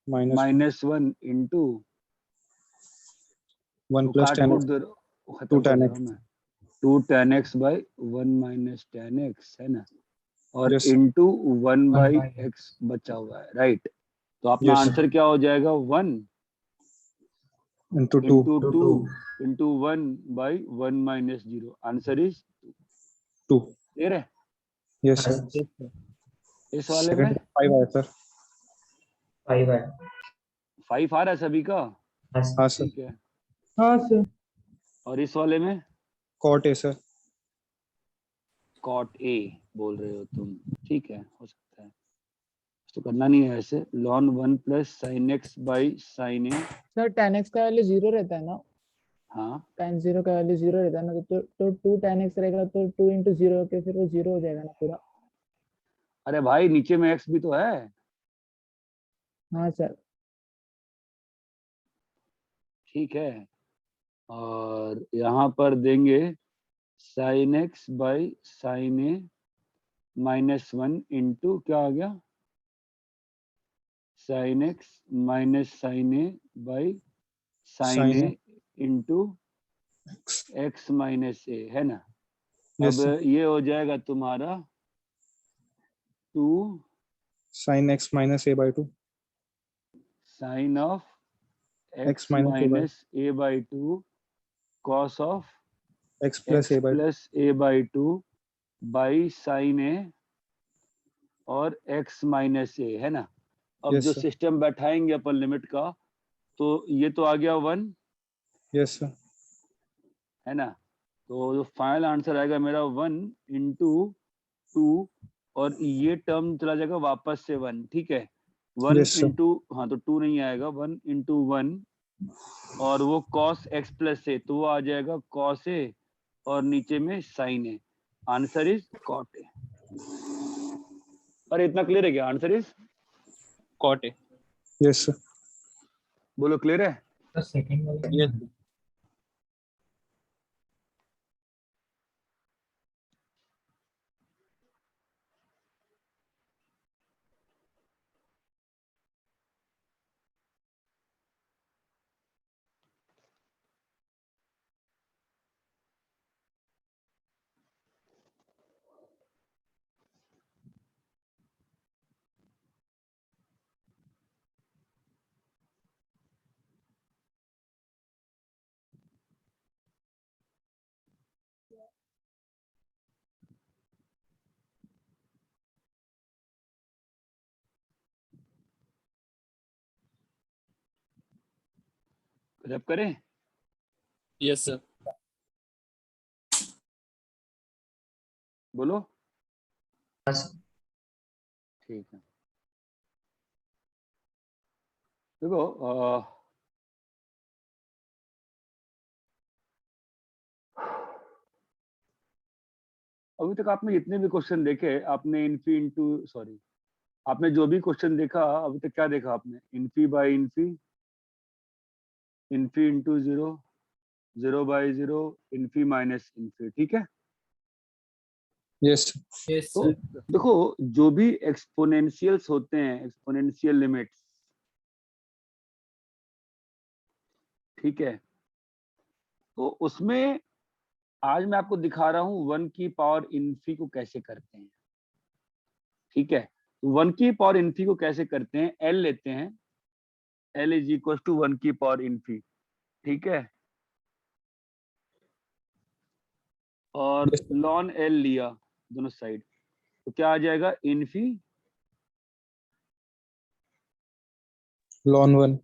minus 1 into 1 plus 10 खत्म 2 कर tan दे x। रहा हूं मैं, 2 tan x by 1 minus tan x है ना, और Yes. Into 1 by by x बचा हुआ है, राइट। तो अपना Yes, sir. आंसर क्या हो जाएगा 1 into 2 into 2 2. Into 1 by 1 minus 0, answer is 2। Clear है। Yes sir. Yes, sir. इस वाले में सेकंड 5 आया सर। 5 है। 5 आ रहा है सभी का, Yes. हाँ सर। ठीक है। हाँ सर और इस वाले में कॉट है सर। कॉट ए बोल रहे हो तुम, ठीक है, हो सकता है, तो करना नहीं है ऐसे। ln 1 plus sign x by sine A, sir tan x का वैल्यू 0 रहता है ना, हाँ tan 0 का वैल्यू 0 रहता है ना, तो 2 tan x रहेगा, तो 2 into 0 के फिर वो 0 हो जाएगा ना पूरा। अरे भाई नीचे में एक्स भी तो है, हाँ सर। ठीक है। और यहाँ पर देंगे sine x by sine a minus 1 into क्या आ गया, sine x minus sine a by sine Sin a into x minus a है ना। Yes, अब sir. ये हो जाएगा तुम्हारा 2 sin x minus a by 2 sine of x x minus a by minus a by 2 cos of x plus x a by 2 plus a by 2 by sine a और x minus a है ना। अब Yes, जो sir. System बैठाएंगे अपन limit का, तो ये तो आ गया 1 Yes sir. है ना, तो जो फाइनल आंसर आएगा मेरा 1 इंटू 2, और ये टर्म चला जाएगा वापस से 1, ठीक है। 1 Yes, sir. इंटू, हाँ तो 2 नहीं आएगा, 1 इंटू 1, और वो कॉस एक्स प्लस ए, तो वो आ जाएगा कॉस ए और नीचे में sine A, answer is cot A. अरे इतना क्लियर है क्या, answer is Cot A. Yes sir. बोलो क्लियर है। The second one. Yes, sir. रब करें, Yes, sir. बोलो, Yes. ठीक है। देखो अभी तक आपने जितने भी क्वेश्चन देखे, आपने इन्फी इंटू, सॉरी, आपने जो भी क्वेश्चन देखा अभी तक, क्या देखा आपने, Infy by Infy, Infy into 0, 0 by 0, Infy minus Infy, ठीक है। Yes sir. Yes, तो sir. देखो जो भी एक्सपोनेंशियल्स होते हैं, एक्सपोनेंशियल लिमिट्स, ठीक है, तो उसमें आज मैं आपको दिखा रहा हूं 1 की पावर इन्फी को कैसे करते हैं, ठीक है। 1 की पावर इन्फी को कैसे करते हैं, एल लेते हैं, एल इज इक्वल टू 1 की पावर इन्फी, ठीक है, और Yes, sir. लॉन एल लिया दोनों साइड, तो क्या आ जाएगा, इन्फी, ln 1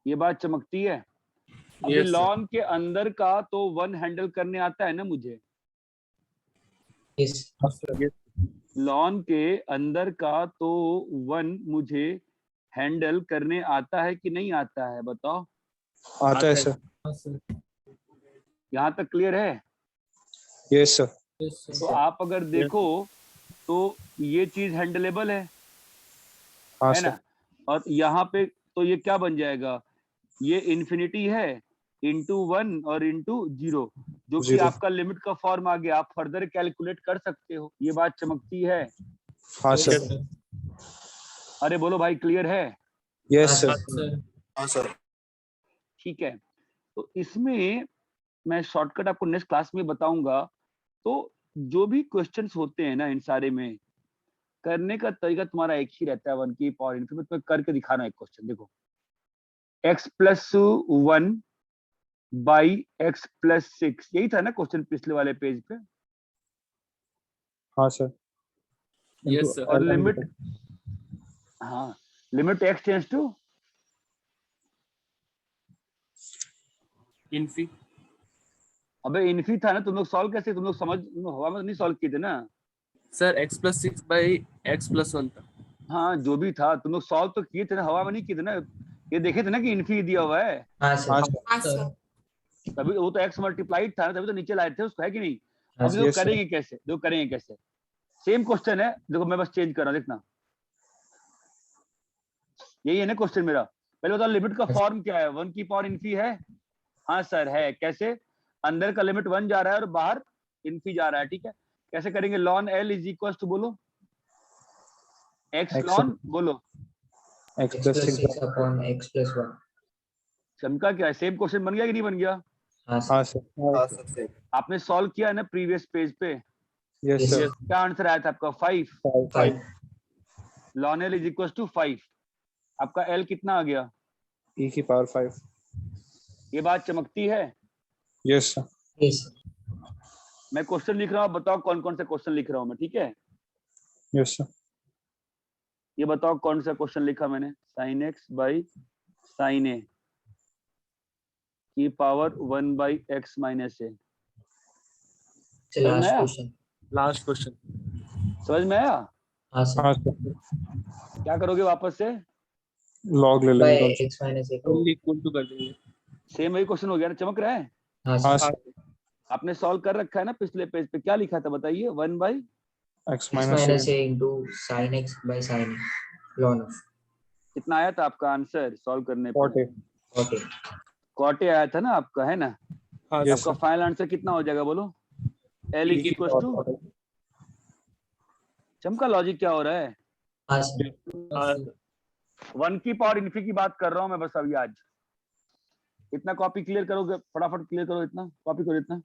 ये बात चमकती है। अभी Yes, sir. लॉन के अंदर का तो 1 हैंडल करने आता है ना मुझे, Yes. Yes. लॉन के अंदर का तो 1 मुझे हैंडल करने आता है कि नहीं आता है, बताओ। आता है सर। हाँ सर। यहाँ तक क्लियर है? Yes sir. यस तो सर। आप अगर देखो तो ये चीज हैंडलेबल हाँ है सर। ना। और यहाँ पे तो ये क्या बन जाएगा, ये इन्फिनिटी है इंटू 1 और इंटू 0, जो कि 0। आपका लिमिट का फॉर्म आ गया। आप फर्दर कैलकुलेट कर सकते हो। ये बात चमकती है। हाँ यस सर। सर। अरे बोलो भाई, क्लियर है? यस हाँ सर। सर। सर। सर ठीक है। तो इसमें मैं शॉर्टकट आपको नेक्स्ट क्लास में बताऊंगा। तो जो भी क्वेश्चंस होते हैं ना, इन सारे में करने का तरीका तुम्हारा एक ही रहता है, 1 की पावर इन्फिनिटी। तुम्हें करके दिखाना है एक क्वेश्चन। देखो, x+1 बाई x+6, यही था ना क्वेश्चन पिछले वाले पेज पे। हाँ सर। Yes, sir. और लिमिट, हाँ, limit x tends to, Infi. अबे इन्फी था ना। तुम लोग सॉल्व कैसे, तुम लोग समझ, तुम लोग हवा में नहीं सॉल्व किए थे ना। Sir, x+6 by x+1 था। हाँ, जो भी था तुम लोग सॉल्व तो किए थे ना, हवा में नहीं किए थे ना। ये देखे थे ना कि इन्फी दिया हुआ है, हाँ हाँ सर। सर। हाँ सर। तभी वो तो x मल्टीप्लाइड था ना, तभी तो नीचे लाए थे उसको, है कि नहीं। हाँ अब सर। देखो yes, sir. करेंगे कैसे, देखो करेंगे कैसे। सेम क्वेश्चन है, देखो मैं बस चेंज कर रहा हूँ, देखना। यही है ना क्वेश्चन मेरा। पहले बताओ लिमिट का फॉर्म क्या है, 1 की पावर इन्फी है। हाँ सर है। कैसे, अंदर का लिमिट 1 जा रहा है और बाहर इन्फी जा रहा है, ठीक है। कैसे करेंगे, लॉन एल इज इक्वल टू, बोलो एक्स X लॉन, बोलो x x plus plus 6 6 upon x plus 1। चमका क्या है। सेम क्वेश्चन बन गया कि नहीं बन गया? हाँ हाँ सर। सर। हाँ सर सर आपने सॉल्व किया है ना प्रीवियस पेज पे। Yes Yes, sir. sir. क्या आंसर आया था आपका, 5। 5। लॉन एल इज इक्वल टू 5। आपका एल कितना आ गया? e की पावर 5। ये बात चमकती है। Yes sir. Yes, sir. मैं क्वेश्चन लिख रहा हूँ, बताओ कौन कौन सा क्वेश्चन लिख रहा हूँ मैं, ठीक है। Yes sir. ये बताओ कौन सा क्वेश्चन लिखा मैंने, साइन एक्स बाई साइन ए की power 1 by x minus A. It's the समझ में last आया? question। Last question. समझ में आया? हाँ सर। हाँ सर। क्या करोगे वापस से, लॉग ले By लेंगे। x minus a को। Only equal to कर देंगे। सेम वही क्वेश्चन हो गया ना, चमक रहा है। हाँ हाँ सर। सर। आपने सॉल्व कर रखा है ना पिछले पेज पे, क्या लिखा था बताइए, 1 by x x minus minus a। a into sin x by sin a ln of कितना आया था आपका आंसर सॉल्व करने पे? 40। 40। कॉटे आया था ना आपका, है ना। हाँ यस आपका सर। फाइनल आंसर कितना हो जाएगा, बोलो एल e इज की इक्वल टू। पावर 40। चमका लॉजिक क्या हो रहा है? हाँ सर। हाँ 1 की पावर इन्फी की बात कर रहा हूं मैं बस अभी आज। इतना कॉपी क्लियर करोगे, फटाफट क्लियर करो, इतना कॉपी करो इतना।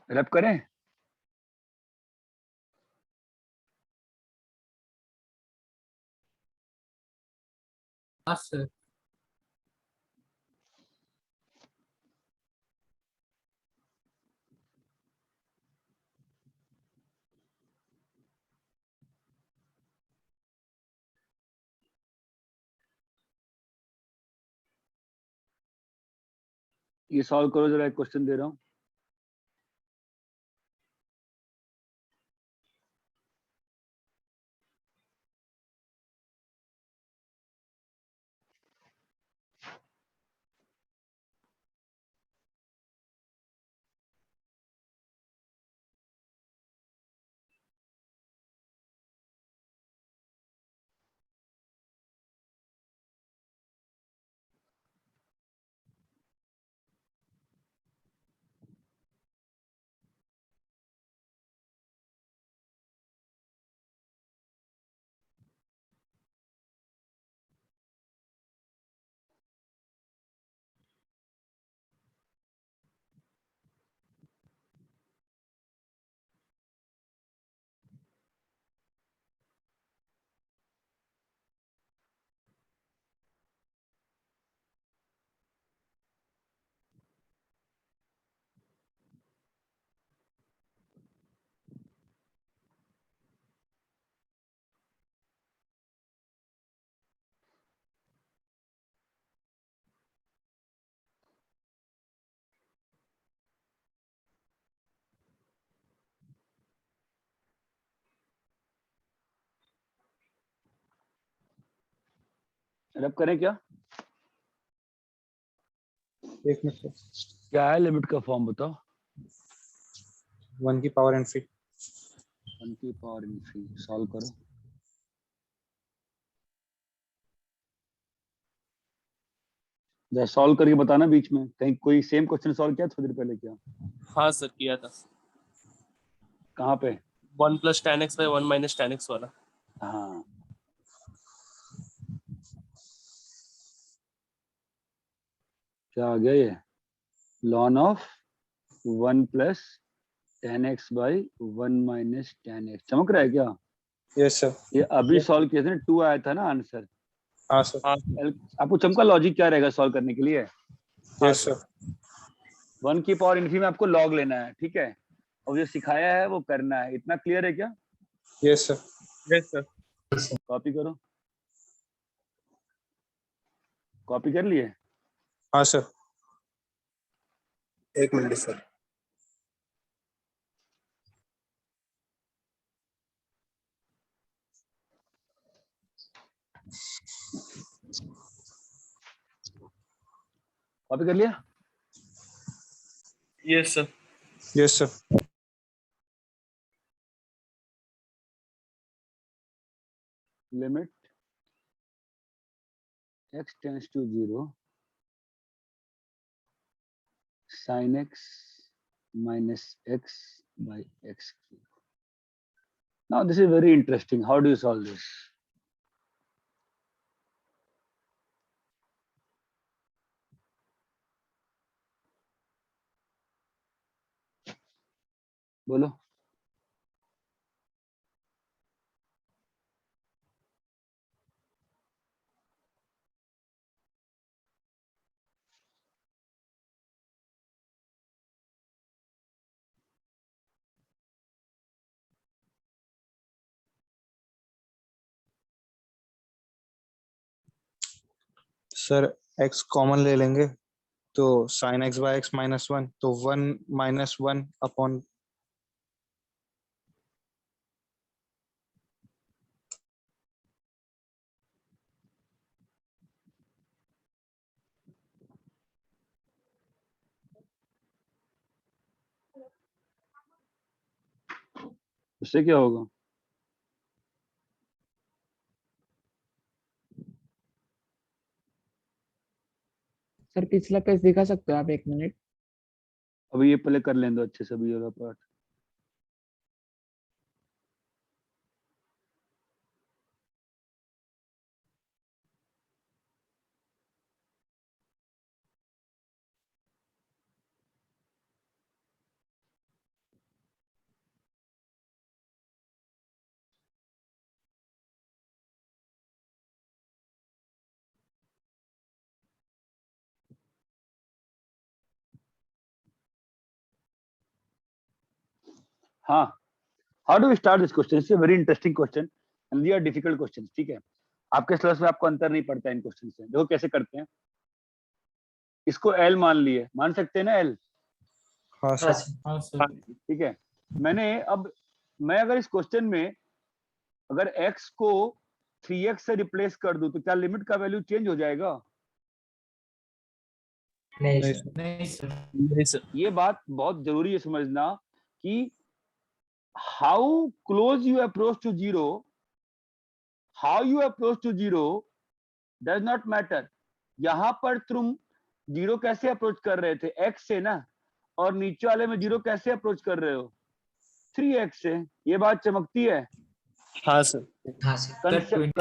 रब करें। हाँ सर। ये सॉल्व करो जरा, एक क्वेश्चन दे रहा हूँ। रब करें क्या? एक मिनट सर, क्या है लिमिट का फॉर्म बताओ। 1 की पावर इनफी 1 की पावर इनफी, सॉल्व करो। जरा सॉल्व करके बताना, बीच में कहीं कोई सेम क्वेश्चन सॉल्व किया थोड़ी देर पहले क्या? हाँ सर किया था। कहाँ पे? 1 + tan x / 1 - tan x वाला। हाँ, क्या आ गया ये? ln of 1 + tan x / 1 - tan x। चमक रहा है क्या? Yes sir. ये अभी सॉल्व किया था ना, 2 आया था ना आंसर। हाँ सर। हाँ आपको चमका लॉजिक क्या रहेगा सॉल्व करने के लिए? Yes sir. 1 की पावर इनफी में आपको लॉग लेना है, ठीक है, और जो सिखाया है वो करना है। इतना क्लियर है क्या? Yes sir. Yes sir. Copy करो। कॉपी कर लिए? हाँ सर। 1 minute sir. कॉपी कर लिया? Yes sir. Yes sir. Limit x tends to 0 sin x minus x by x cube. Now this is very interesting. How do you solve this? बोलो। Sir x common ले लेंगे तो sin x by x minus 1, तो 1 minus 1 upon उससे क्या होगा? Sir पिछला page दिखा सकते हो आप 1 मिनट? अभी ये पहले कर लें दो अच्छे से भी वाला पार्ट। हाँ, how do we start this question? It's a very interesting question and they are difficult question, ठीक है। आपके सिलेबस में आपको अंतर नहीं पड़ता इन क्वेश्चन से। देखो कैसे करते हैं। इसको एल मान लिए, मान सकते हैं ना एल, हाँ हाँ सर सर हाँ सर ठीक है। मैं अगर इस क्वेश्चन में अगर x को 3x से रिप्लेस कर दूं तो क्या लिमिट का वैल्यू चेंज हो जाएगा? नहीं नहीं सर सर नहीं सर नहीं सर। ये बात बहुत जरूरी है समझना कि how close you approach to zero, how you approach to zero does not matter. यहां पर तुम जीरो कैसे अप्रोच कर रहे थे? x से ना, और नीचे वाले में जीरो कैसे अप्रोच कर रहे हो? 3x से। ये बात चमकती है। हाँ सर। हाँ sir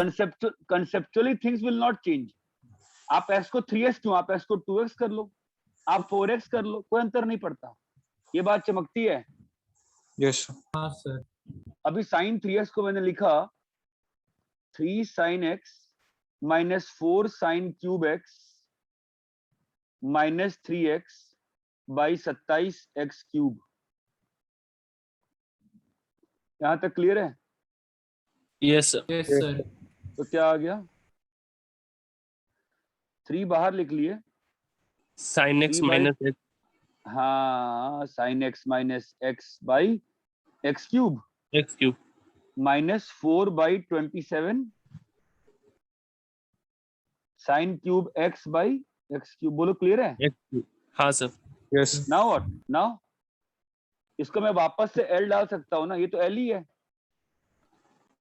conceptually things will not change. आप x को 3x क्यों, आप x को 2x कर लो, आप 4x कर लो, कोई अंतर नहीं पड़ता। ये बात चमकती है। यस सर हाँ सर अभी साइन 3x को मैंने लिखा 3 sin x minus 4 sin cube x minus 3x by 27 x cube. यहां तक क्लियर है? Yes sir. यस सर तो क्या आ गया? 3 बाहर लिख लिए, sine x 3 by, minus x. हाँ sine x minus x by x cube x cube. Minus 4 by 27 sine cube x by x cube. बोलो क्लियर है? X cube. हाँ सर। Yes now what? नाउ इसको मैं वापस से l डाल सकता हूँ ना, ये तो l ही है।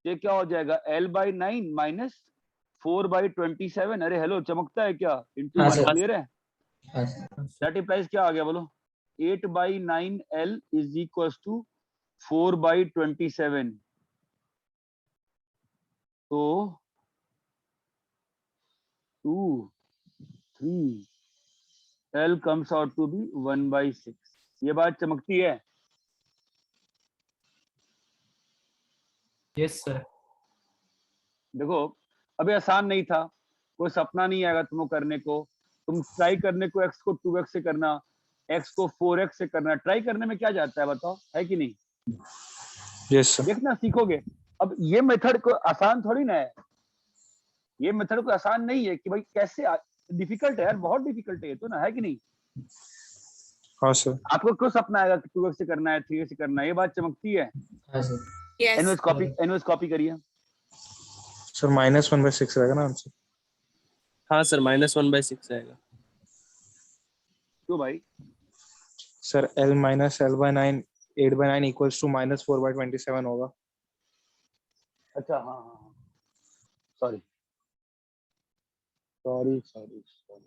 ये क्या हो जाएगा? l by 9 minus 4 by 27। अरे हेलो, चमकता है क्या? इंटू हाँ, माइनस सर। क्लियर है? हाँ सर दैट इंप्लाइज क्या आ गया बोलो? 8 by 9 l is equal to 4 by 27। तो 2 3 l comes out to be 1 by 6। ये बात चमकती है? यस सर देखो अभी आसान नहीं था, कोई सपना नहीं आएगा तुमको करने को। तुम ट्राई करने को x को 2x से करना, x को 4x से करना, ट्राई करने में क्या जाता है बताओ, है कि नहीं? यस सर देखना सीखोगे। अब ये मेथड को आसान थोड़ी ना है, ये मेथड को आसान नहीं है कि भाई कैसे, डिफिकल्ट है यार, बहुत डिफिकल्ट है ये तो ना, है कि नहीं? हाँ सर आपको क्यों सपना आएगा कि 2x से करना है, 3x से करना है? ये बात चमकती है। हाँ सर Yes. एनवेज कॉपी करिए। सर -1/6 रहेगा ना आंसर? हाँ सर -1/6 आएगा। क्यों भाई? Sir l minus l/9 8/9 equals to -4/27 होगा। अच्छा हाँ हाँ हाँ, sorry sorry sorry sorry.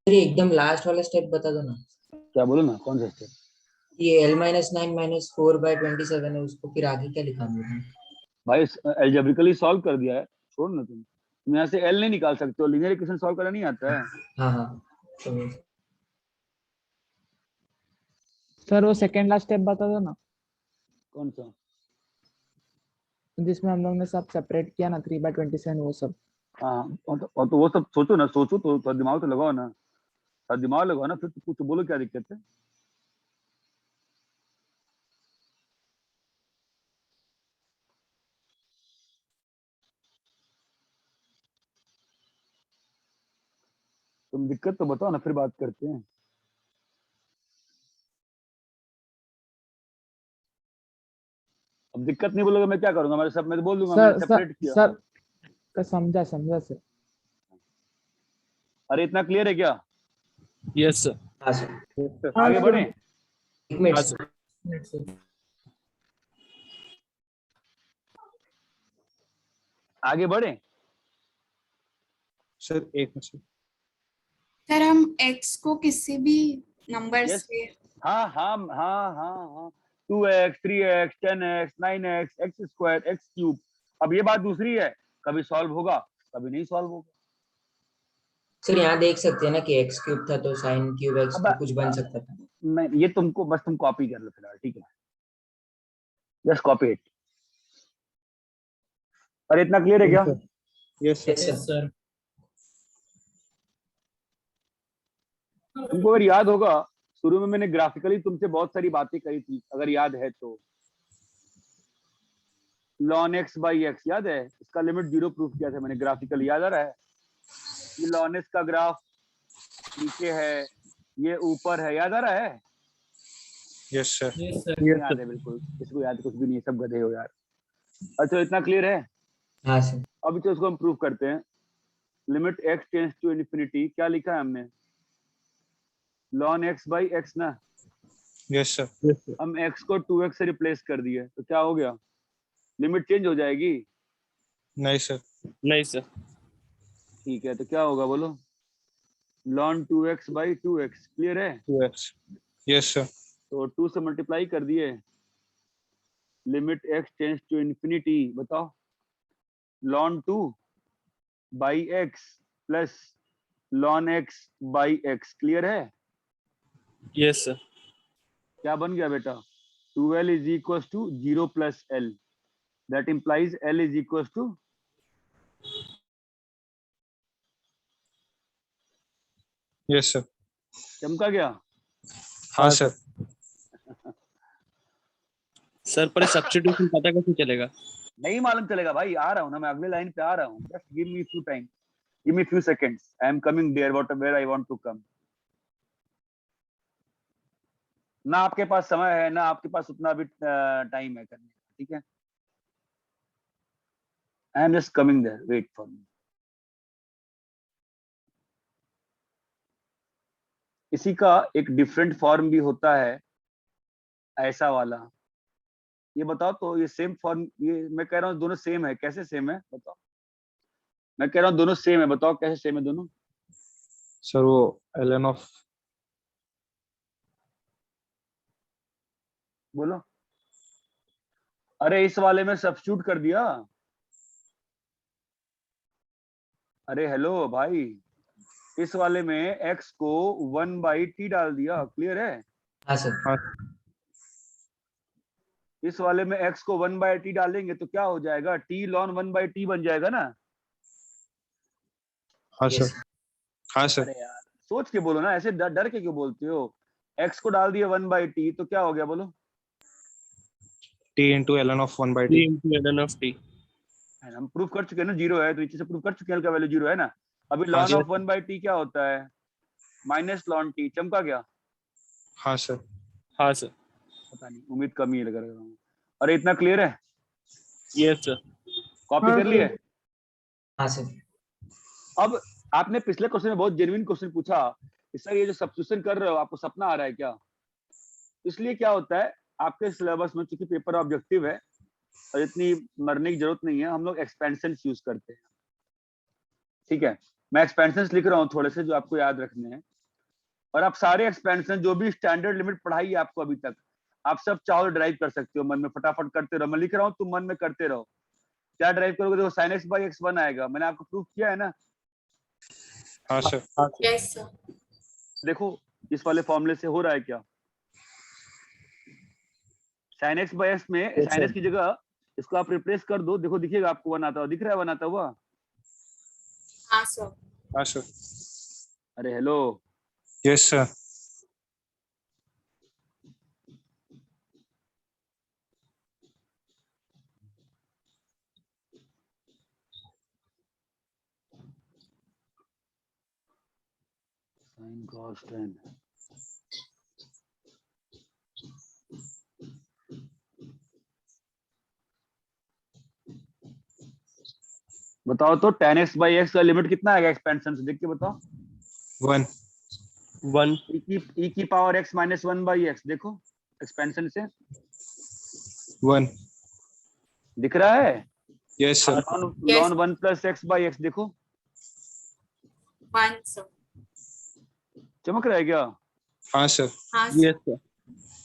Sir ये एकदम लास्ट वाला स्टेप बता दो ना। क्या बोलो ना, कौन सा स्टेप? ये l-9 -4/27 है, उसको फिर आगे क्या लिखा है? भाई एल्जेब्रिकली सॉल्व कर दिया है, छोड़ ना तुम यहाँ से एल नहीं निकाल सकते हो, लीनियर इक्वेशन सॉल्व करना नहीं आता है। हाँ हाँ तो सर वो सेकेंड लास्ट स्टेप बता दो ना, कौन सा? जिसमें हम लोग ने सब सेपरेट किया ना 3/27 वो सब। हाँ और तो वो सब सोचो ना, सोचो तो थोड़ा दिमाग तो लगाओ ना, थोड़ा दिमाग लगाओ ना, फिर तो कुछ बोलो क्या दिक्कत है? तुम दिक्कत तो बताओ ना, फिर बात करते हैं। अब दिक्कत नहीं बोलोगे मैं क्या करूंगा? मैं तो बोल दूंगा मैंने सर सेपरेट किया। सर समझा सर। अरे इतना क्लियर है क्या? Yes sir. हाँ सर आगे बढ़े? एक मिनट हाँ सर। सर। आगे बढ़े? सर एक मिनट सर हम x को किसी भी नंबर Yes. से हाँ हाँ हाँ हाँ हाँ 2x 3x 10x 9x x square x cube. अब ये बात दूसरी है, कभी सॉल्व होगा कभी नहीं सॉल्व होगा। सर यहाँ देख सकते हैं ना कि x³ था तो sin क्यूब x अब तो कुछ बन सकता था। मैं ये तुमको बस तुम कॉपी कर लो फिलहाल, ठीक है? Just copy it. अरे इतना क्लियर है क्या? Yes yes sir yes sir sir तुमको अगर याद होगा शुरू में मैंने ग्राफिकली तुमसे बहुत सारी बातें कही थी, अगर याद है तो। ln x बाई x याद है? इसका लिमिट 0 प्रूफ किया था मैंने ग्राफिकली, याद आ रहा है? ये ln x का ग्राफ नीचे है, ये ऊपर है, याद आ रहा है? Yes sir. Yes sir. नहीं याद है बिल्कुल, इसको याद कुछ भी नहीं है, सब गधे हो यार। अच्छा इतना क्लियर है? हाँ सर। अभी तो इसको हम प्रूव करते हैं। Limit x tends to infinity, क्या लिखा है हमने? ln x बाई x ना, यस सर। हम x को 2x से रिप्लेस कर दिए, तो क्या हो गया? लिमिट चेंज हो जाएगी? नहीं सर। नहीं सर। ठीक है, तो क्या होगा बोलो? ln 2x by 2x, clear है? 2x। Yes sir. तो 2 से मल्टीप्लाई कर दिए, limit x tends to infinity, बताओ ln 2 by x plus ln x by x, clear है? Yes sir. क्या बन गया बेटा? 2l is equals to 0 plus l, that implies l is equals to yes sir. चमका गया? हाँ सर। सर पर सब्स्टिट्यूशन पता कैसे चलेगा? नहीं मालूम चलेगा भाई, आ रहा हूँ ना मैं, अगले लाइन पे आ रहा हूँ। Just give me few time, give me few seconds, I am coming there what where I want to come. ना आपके पास समय है, ना आपके पास उतना भी टाइम है करने का, ठीक है? I am just coming there, wait for me. इसी का एक डिफरेंट फॉर्म भी होता है, ऐसा वाला। ये बताओ तो, ये सेम फॉर्म, ये मैं कह रहा हूँ दोनों सेम है, कैसे सेम है बताओ? मैं कह रहा हूँ दोनों सेम है, बताओ कैसे सेम है दोनों? सर वो ln ऑफ बोलो। अरे इस वाले में सब्स्टिट्यूट कर दिया। अरे हेलो भाई, इस वाले में x को 1/t डाल दिया, क्लियर है? हाँ सर। इस वाले में x को 1/t डालेंगे तो क्या हो जाएगा? t ln 1/t बन जाएगा ना? हाँ यस सर। हाँ सर। अरे यार सोच के बोलो ना, ऐसे डर डर के क्यों बोलते हो? x को डाल दिया 1/t तो क्या हो गया बोलो? t into ln of 1/t। 3 into ln of t। हम प्रूफ कर चुके हैं ना, जीरो है, तो नीचे से प्रूफ कर चुके हैं का वैल्यू जीरो है ना। अभी हाँ ln सर। ऑफ 1/t क्या होता है? माइनस ln t, चमका गया? हाँ सर। हाँ सर। पता नहीं, उम्मीद कम ही लग रहा है। अरे इतना क्लियर है? Yes sir. कॉपी कर लिए? हाँ सर। अब आपने पिछले क्वेश्चन में बहुत जेन्युइन क्वेश्चन पूछा कि सर ये जो सब्स्टिट्यूशन कर रहे हो आपको सपना आ रहा है क्या? इसलिए क्या होता है आपके सिलेबस में, चूंकि पेपर ऑब्जेक्टिव है और इतनी मरने की जरूरत नहीं है, हम लोग एक्सपेंशन यूज करते हैं, ठीक है? मैं एक्सपेंशन लिख रहा हूँ थोड़े से जो आपको याद रखने हैं, और आप सारे एक्सपेंशन जो भी स्टैंडर्ड लिमिट पढ़ाई है आपको अभी तक, आप सब चाहो ड्राइव कर सकते हो मन में, फटाफट करते रहो। मैं लिख रहा हूँ, तुम मन में करते रहो। क्या ड्राइव करोगे? देखो sin x बाई x 1 आएगा, मैंने आपको प्रूफ किया है ना? हाँ सर। Yes sir. देखो इस वाले फॉर्मूले से हो रहा है क्या? sin x बाई x में sin x की जगह इसको आप रिप्लेस कर दो, देखो दिखेगा आपको 1 आता हुआ, दिख रहा है 1 आता हुआ? हाँ सर। हाँ सर। अरे hello, yes sir. sin cos 10, बताओ तो tan x बाई x का लिमिट कितना आएगा एक्सपेंशन से, देख के बताओ। 1। 1। e की power x minus 1 by x, देखो एक्सपेंशन से 1। दिख रहा है? Yes sir. ln 1 plus x by x, देखो 1 सर। चमक रहा है क्या? हाँ सर। हाँ सर। Yes sir.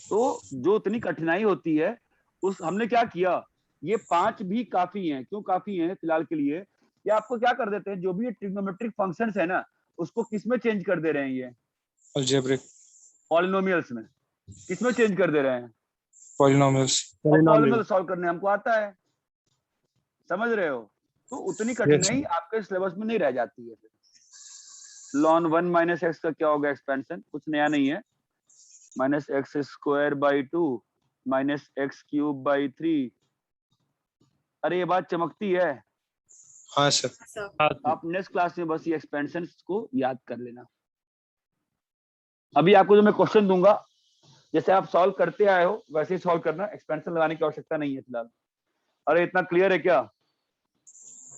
तो जो इतनी कठिनाई होती है, उस हमने क्या किया, ये 5 भी काफी हैं। क्यों काफी हैं फिलहाल के लिए? ये आपको क्या कर देते हैं, जो भी ये ट्रिग्नोमेट्रिक फंक्शंस है ना, उसको किस में चेंज कर दे रहे हैं? ये अलजेब्रिक पॉलिनोमियल्स में। किस में चेंज कर दे रहे हैं? पॉलिनोमियल्स। पॉलिनोमियल सॉल्व करने हमको आता है, समझ रहे हो? तो उतनी कठिनाई आपके सिलेबस में नहीं रह जाती है। ln 1 माइनस एक्स का क्या होगा एक्सपेंशन? कुछ नया नहीं है, minus x square by 2 minus x cube by 3। अरे ये बात चमकती है? हाँ सर। सर। हाँ सर। आप नेक्स्ट क्लास में बस ये एक्सपेंशन को याद कर लेना। अभी आपको जो मैं क्वेश्चन दूंगा जैसे आप सॉल्व करते आए हो वैसे ही सॉल्व करना, एक्सपेंशन लगाने की आवश्यकता नहीं है फिलहाल। अरे इतना क्लियर है क्या?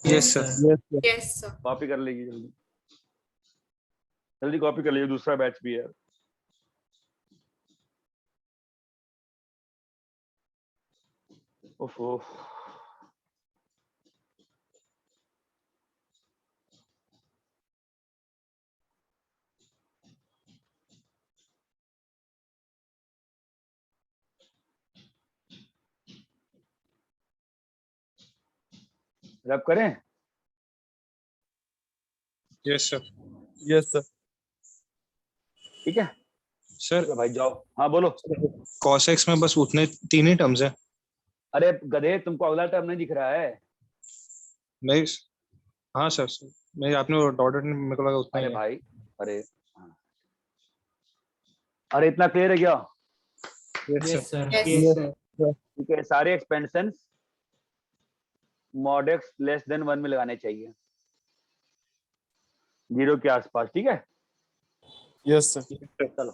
Yes sir. Yes sir. Copy कर लीजिए जल्दी, जल्दी कॉपी कर लीजिए, दूसरा बैच भी है। ओफो, रब करें? Yes sir. Yes sir. ठीक है सर चलो भाई जाओ। हाँ बोलो। cos x में बस उतने 3 ही टर्म्स है। अरे गधे, तुमको अगला टर्म नहीं दिख रहा है? नहीं, हाँ सर, नहीं आपने वो डॉटेड मेरे को लगा उतना अरे ही है। भाई, अरे हाँ। अरे इतना क्लियर है क्या? Yes sir. यस। ठीक है, सारे expansion mod x less than 1 में लगाने चाहिए, 0 के आसपास। ठीक है यस सर। चलो।